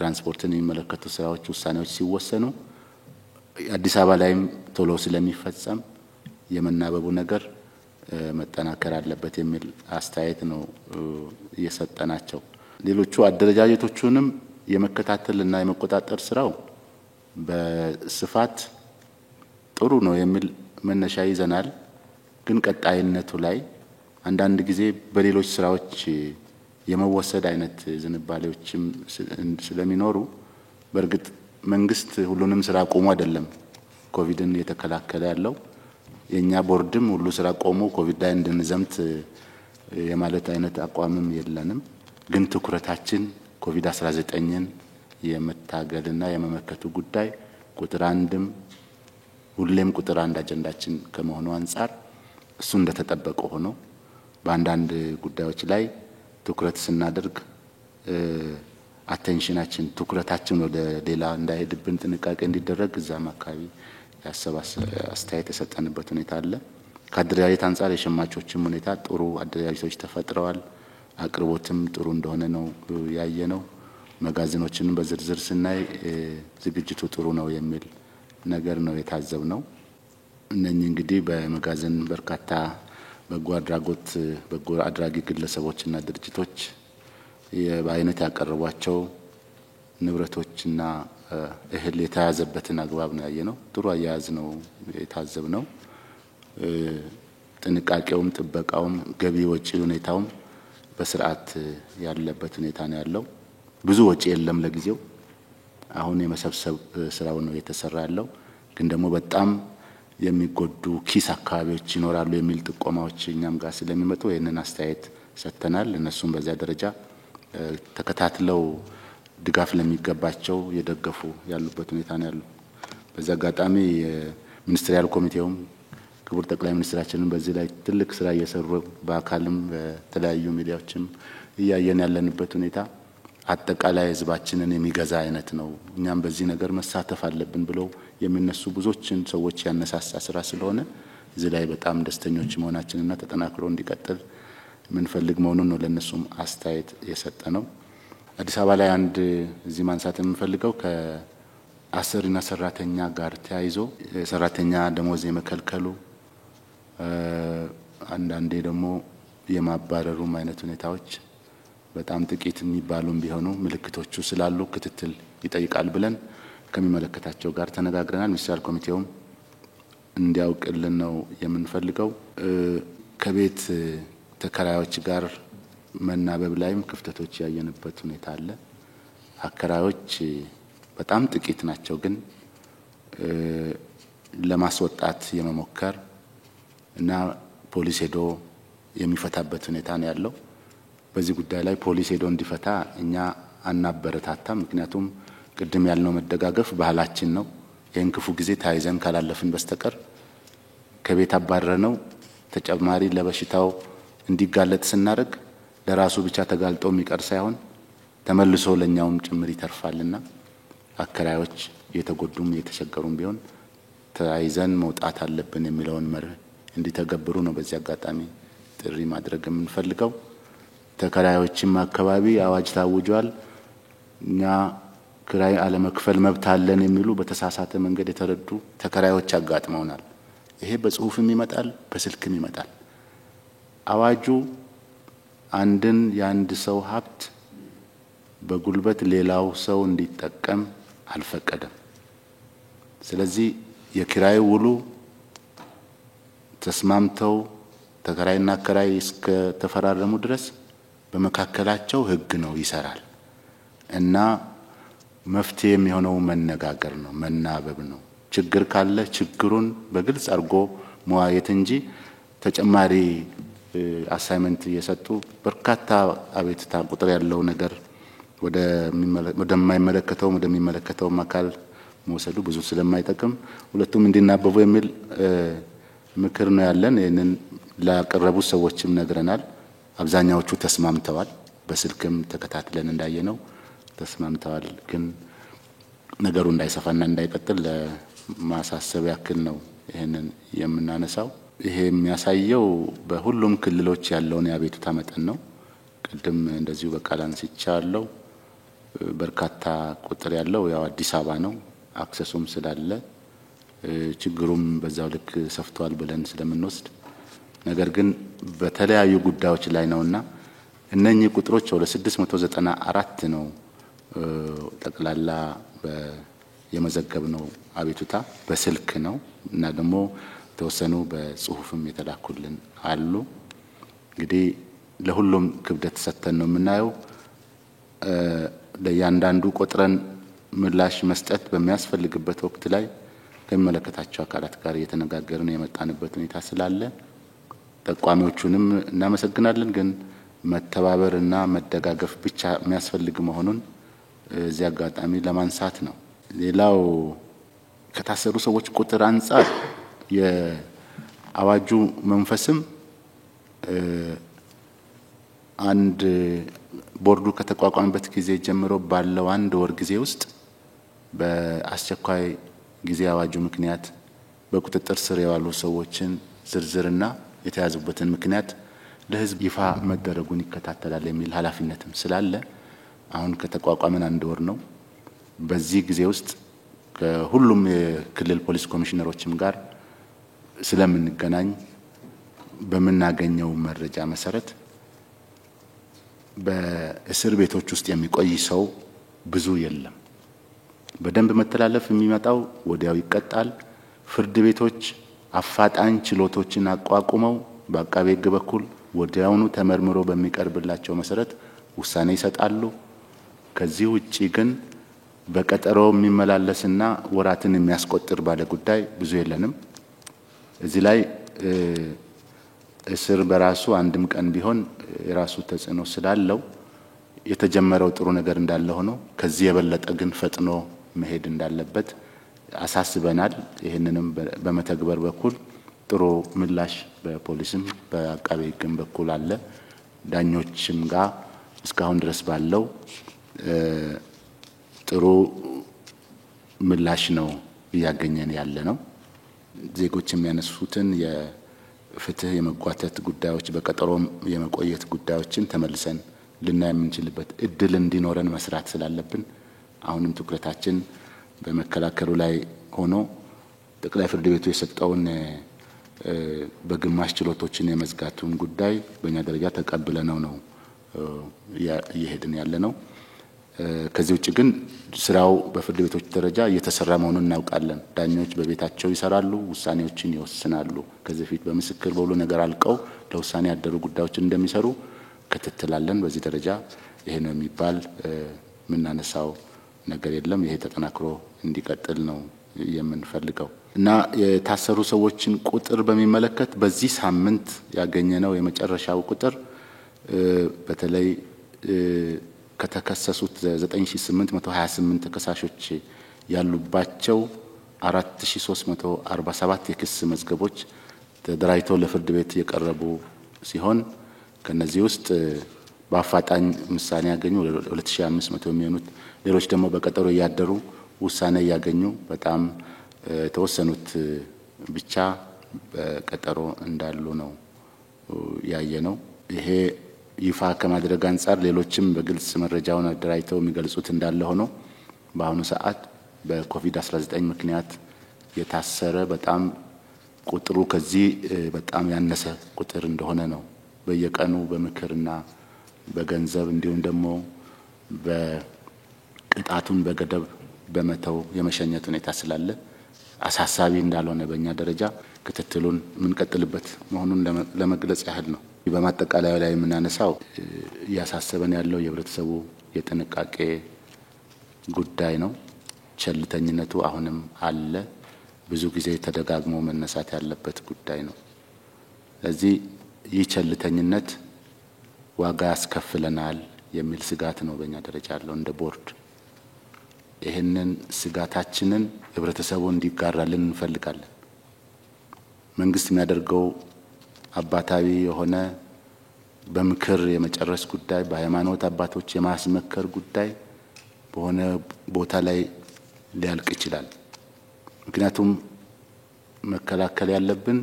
ትራንስፖርትን የሚመለከቱ ስራዎች ውሳኔዎች ሲወሰኑ አዲስ አበባ ላይም ቶሎ ስለሚፈጸም የመናበቡ ነገር መጠናከር አለበት የሚል አስተያየት ነው እየሰጠናቸው። ሌሎቹ አደረጃጀቶቹንም የመከታተልና የመቆጣጠር ስራው በስፋት ጥሩ ነው የሚል መነሻ ይዘናል። ግን ቀጣይነቱ ላይ አንዳንድ ጊዜ በሌሎች ስራዎች የመወሰድ አይነት ዝንባሌዎችም ስለሚኖሩ በእርግጥ መንግስት ሁሉንም ስራ ቆሞ አይደለም ኮቪድን እየተከላከለ ያለው። የኛ ቦርድም ሁሉ ስራ ቆሞ ኮቪድ ላይ እንድንዘምት የማለት አይነት አቋምም የለንም። ግን ትኩረታችን ኮቪድ-19ን የመታገልና የመመከቱ ጉዳይ ቁጥር አንድም ሁሌም ቁጥር አንድ አጀንዳችን ከመሆኑ አንፃር እሱ እንደተጠበቀ ሆኖ በአንዳንድ ጉዳዮች ላይ ትኩረት ስናደርግ አቴንሽናችን ትኩረታችን ወደ ሌላ እንዳይሄድብን ጥንቃቄ እንዲደረግ እዛም አካባቢ አስተያየት የሰጠንበት ሁኔታ አለ። ከአደረጃጀት አንፃር የሸማቾችም ሁኔታ ጥሩ አደረጃጀቶች ተፈጥረዋል። አቅርቦትም ጥሩ እንደሆነ ነው ያየነው። መጋዘኖችን በዝርዝር ስናይ ዝግጅቱ ጥሩ ነው የሚል ነገር ነው የታዘብነው። እነኚህ እንግዲህ በመጋዘን በርካታ በጎ አድራጊ ግለሰቦችና ድርጅቶች በአይነት ያቀረቧቸው ንብረቶችና እህል የተያዘበትን አግባብ ነው ያየነው። ጥሩ አያያዝ ነው የታዘብነው። ጥንቃቄውም ጥበቃውም ገቢ ወጪ ሁኔታውም በስርዓት ያለበት ሁኔታ ነው ያለው። ብዙ ወጪ የለም ለጊዜው። አሁን የመሰብሰብ ስራው ነው የተሰራ ያለው። ግን ደግሞ በጣም የሚጎዱ ኪስ አካባቢዎች ይኖራሉ የሚል ጥቆማዎች እኛም ጋር ስለሚመጡ ይሄንን አስተያየት ሰጥተናል። እነሱም በዛ ደረጃ ተከታትለው ድጋፍ ለሚገባቸው የደገፉ ያሉበት ሁኔታ ነው ያለው። በዛ አጋጣሚ ሚኒስትሪያል ኮሚቴውም ክቡር ጠቅላይ ሚኒስትራችንን በዚህ ላይ ትልቅ ስራ እየሰሩ በአካልም በተለያዩ ሚዲያዎችም እያየን ያለንበት ሁኔታ አጠቃላይ ህዝባችንን የሚገዛ አይነት ነው። እኛም በዚህ ነገር መሳተፍ አለብን ብለው የሚነሱ ብዙዎችን ሰዎች ያነሳሳ ስራ ስለሆነ እዚህ ላይ በጣም ደስተኞች መሆናችንና ተጠናክሮ እንዲቀጥል ምንፈልግ መሆኑን ነው ለነሱም አስተያየት የሰጠ ነው። አዲስ አበባ ላይ አንድ እዚህ ማንሳት የምንፈልገው ከአሰሪና ሰራተኛ ጋር ተያይዞ ሰራተኛ ደሞዝ የመከልከሉ አንዳንዴ ደግሞ የማባረሩም አይነት ሁኔታዎች በጣም ጥቂት የሚባሉም ቢሆኑ ምልክቶቹ ስላሉ ክትትል ይጠይቃል ብለን ከሚመለከታቸው ጋር ተነጋግረናል። ሚኒስትሪያል ኮሚቴውም እንዲያውቅልን ነው የምንፈልገው። ከቤት ተከራዮች ጋር መናበብ ላይም ክፍተቶች ያየንበት ሁኔታ አለ። አከራዮች በጣም ጥቂት ናቸው፣ ግን ለማስወጣት የመሞከር እና ፖሊስ ሄዶ የሚፈታበት ሁኔታ ነው ያለው። በዚህ ጉዳይ ላይ ፖሊስ ሄዶ እንዲፈታ እኛ አናበረታታም። ምክንያቱም ቅድም ያልነው መደጋገፍ ባህላችን ነው። ይህን ክፉ ጊዜ ታይዘን ካላለፍን በስተቀር ከቤት አባረነው ተጨማሪ ለበሽታው እንዲጋለጥ ስናደርግ ለራሱ ብቻ ተጋልጦ የሚቀር ሳይሆን ተመልሶ ለኛውም ጭምር ይተርፋልና አከራዮች የተጎዱም የተቸገሩም ቢሆን ታይዘን መውጣት አለብን የሚለውን መርህ እንዲተገብሩ ነው በዚህ አጋጣሚ ጥሪ ማድረግ የምንፈልገው። ተከራዮችም አካባቢ አዋጅ ታውጇል። እኛ ክራይ አለመክፈል መብት አለን የሚሉ በተሳሳተ መንገድ የተረዱ ተከራዮች አጋጥመውናል። ይሄ በጽሁፍም ይመጣል፣ በስልክም ይመጣል። አዋጁ አንድን የአንድ ሰው ሀብት በጉልበት ሌላው ሰው እንዲጠቀም አልፈቀደም። ስለዚህ የኪራይ ውሉ ተስማምተው ተከራይና አከራይ እስከ ተፈራረሙ ድረስ በመካከላቸው ህግ ነው ይሰራል እና መፍትሄ የሚሆነው መነጋገር ነው፣ መናበብ ነው። ችግር ካለ ችግሩን በግልጽ አድርጎ መዋየት እንጂ ተጨማሪ አሳይመንት እየሰጡ በርካታ አቤቱታ ቁጥር ያለው ነገር ወደሚመለከተው አካል መውሰዱ ብዙ ስለማይጠቅም ሁለቱም እንዲናበቡ የሚል ምክር ነው ያለን። ይሄንን ላቀረቡ ሰዎችም ነግረናል። አብዛኛዎቹ ተስማምተዋል። በስልክም ተከታትለን እንዳየነው ተስማምተዋል። ግን ነገሩ እንዳይሰፋና እንዳይቀጥል ለማሳሰብ ያክል ነው ይሄንን የምናነሳው። ይሄ የሚያሳየው በሁሉም ክልሎች ያለውን የአቤቱታ መጠን ነው። ቅድም እንደዚሁ በቃል አንስቻለሁ። በርካታ ቁጥር ያለው ያው አዲስ አበባ ነው። አክሰሱም ስላለ ችግሩም በዛው ልክ ሰፍቷል ብለን ስለምንወስድ ነገር ግን በተለያዩ ጉዳዮች ላይ ነውና እነኚህ ቁጥሮች ወደ 694 ነው ጠቅላላ የመዘገብ ነው አቤቱታ በስልክ ነው እና ደግሞ ተወሰኑ በጽሁፍም የተላኩልን አሉ። እንግዲህ ለሁሉም ክብደት ሰጥተን ነው የምናየው። ለያንዳንዱ ቆጥረን ምላሽ መስጠት በሚያስፈልግበት ወቅት ላይ ከመለከታቸው አካላት ጋር እየተነጋገርን የመጣንበት ሁኔታ ስላለ ተቋሚዎቹንም እናመሰግናለን። ግን መተባበርና መደጋገፍ ብቻ የሚያስፈልግ መሆኑን እዚህ አጋጣሚ ለማንሳት ነው። ሌላው ከታሰሩ ሰዎች ቁጥር አንፃር የአዋጁ መንፈስም አንድ ቦርዱ ከተቋቋመበት ጊዜ ጀምሮ ባለው አንድ ወር ጊዜ ውስጥ በአስቸኳይ ጊዜ አዋጁ ምክንያት በቁጥጥር ስር የዋሉ ሰዎችን ዝርዝርና የተያዙበትን ምክንያት ለህዝብ ይፋ መደረጉን ይከታተላል የሚል ኃላፊነትም ስላለ አሁን ከተቋቋመን አንድ ወር ነው። በዚህ ጊዜ ውስጥ ከሁሉም የክልል ፖሊስ ኮሚሽነሮችም ጋር ስለምንገናኝ በመናገኘው መረጃ መሰረት በእስር ቤቶች ውስጥ የሚቆይ ሰው ብዙ የለም። በደንብ መተላለፍ የሚመጣው ወዲያው ይቀጣል። ፍርድ ቤቶች አፋጣኝ ችሎቶችን አቋቁመው በአቃቤ ሕግ በኩል ወዲያውኑ ተመርምሮ በሚቀርብላቸው መሰረት ውሳኔ ይሰጣሉ። ከዚህ ውጪ ግን በቀጠሮ የሚመላለስና ወራትን የሚያስቆጥር ባለ ጉዳይ ብዙ የለንም። እዚህ ላይ እስር በራሱ አንድም ቀን ቢሆን የራሱ ተጽዕኖ ስላለው የተጀመረው ጥሩ ነገር እንዳለ ሆኖ ከዚህ የበለጠ ግን ፈጥኖ መሄድ እንዳለበት አሳስበናል። ይሄንንም በመተግበር በኩል ጥሩ ምላሽ በፖሊስም በአቃቤ ሕግም በኩል አለ። ዳኞችም ጋር እስካሁን ድረስ ባለው ጥሩ ምላሽ ነው እያገኘን ያለ ነው። ዜጎች የሚያነሱትን የፍትህ የመጓተት ጉዳዮች በቀጠሮም የመቆየት ጉዳዮችን ተመልሰን ልናይ የምንችልበት እድል እንዲኖረን መስራት ስላለብን አሁንም ትኩረታችን በመከላከሉ ላይ ሆኖ ጠቅላይ ፍርድ ቤቱ የሰጠውን በግማሽ ችሎቶችን የመዝጋቱን ጉዳይ በእኛ ደረጃ ተቀብለነው ነው እየሄድን ያለ ነው። ከዚህ ውጭ ግን ስራው በፍርድ ቤቶች ደረጃ እየተሰራ መሆኑን እናውቃለን። ዳኞች በቤታቸው ይሰራሉ፣ ውሳኔዎችን ይወስናሉ። ከዚህ በፊት በምስክር በሁሉ ነገር አልቀው ለውሳኔ ያደሩ ጉዳዮችን እንደሚሰሩ ክትትላለን። በዚህ ደረጃ ይሄ ነው የሚባል ምናነሳው ነገር የለም። ይሄ ተጠናክሮ እንዲቀጥል ነው የምንፈልገው እና የታሰሩ ሰዎችን ቁጥር በሚመለከት በዚህ ሳምንት ያገኘነው የመጨረሻው ቁጥር በተለይ ከተከሰሱት 9828 ተከሳሾች ያሉባቸው 4347 የክስ መዝገቦች ተደራጅተው ለፍርድ ቤት የቀረቡ ሲሆን ከነዚህ ውስጥ በአፋጣኝ ውሳኔ ያገኙ 2500 የሚሆኑት ሌሎች ደግሞ በቀጠሮ ያደሩ ውሳኔ ያገኙ በጣም የተወሰኑት ብቻ በቀጠሮ እንዳሉ ነው ያየነው። ይሄ ይፋ ከማድረግ አንፃር ሌሎችም በግልጽ መረጃውን አደራጅተው የሚገልጹት እንዳለ ሆኖ በአሁኑ ሰዓት በኮቪድ-19 ምክንያት የታሰረ በጣም ቁጥሩ ከዚህ በጣም ያነሰ ቁጥር እንደሆነ ነው በየቀኑ በምክርና በገንዘብ እንዲሁም ደግሞ በቅጣቱን በገደብ በመተው የመሸኘት ሁኔታ ስላለ አሳሳቢ እንዳልሆነ በእኛ ደረጃ ክትትሉን የምንቀጥልበት መሆኑን ለመግለጽ ያህል ነው። በማጠቃለያ ላይ የምናነሳው እያሳሰበን ያለው የህብረተሰቡ የጥንቃቄ ጉዳይ ነው። ቸልተኝነቱ አሁንም አለ። ብዙ ጊዜ ተደጋግሞ መነሳት ያለበት ጉዳይ ነው። ስለዚህ ይህ ቸልተኝነት ዋጋ ያስከፍለናል የሚል ስጋት ነው በእኛ ደረጃ ያለው እንደ ቦርድ። ይህንን ስጋታችንን ህብረተሰቡ እንዲጋራልን እንፈልጋለን። መንግስት የሚያደርገው አባታዊ የሆነ በምክር የመጨረስ ጉዳይ፣ በሃይማኖት አባቶች የማስመከር ጉዳይ በሆነ ቦታ ላይ ሊያልቅ ይችላል። ምክንያቱም መከላከል ያለብን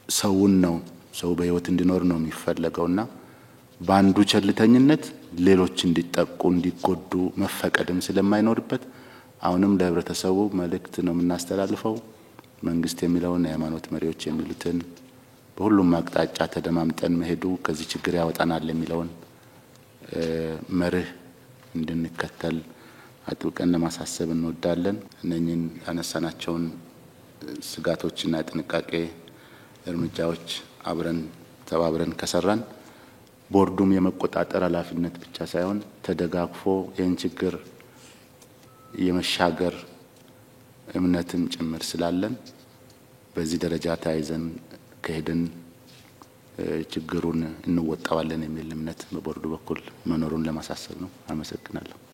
ሰውን ነው። ሰው በህይወት እንዲኖር ነው የሚፈለገውና በአንዱ ቸልተኝነት ሌሎች እንዲጠቁ እንዲጎዱ መፈቀድም ስለማይኖርበት አሁንም ለህብረተሰቡ መልእክት ነው የምናስተላልፈው። መንግስት የሚለውን የሃይማኖት መሪዎች የሚሉትን በሁሉም አቅጣጫ ተደማምጠን መሄዱ ከዚህ ችግር ያወጣናል የሚለውን መርህ እንድንከተል አጥብቀን ለማሳሰብ እንወዳለን። እነኚህን ያነሳናቸውን ስጋቶችና ጥንቃቄ እርምጃዎች አብረን ተባብረን ከሰራን ቦርዱም የመቆጣጠር ኃላፊነት ብቻ ሳይሆን ተደጋግፎ ይህን ችግር የመሻገር እምነትም ጭምር ስላለን በዚህ ደረጃ ተያይዘን ከሄድን ችግሩን እንወጣዋለን የሚል እምነት በቦርዱ በኩል መኖሩን ለማሳሰብ ነው። አመሰግናለሁ።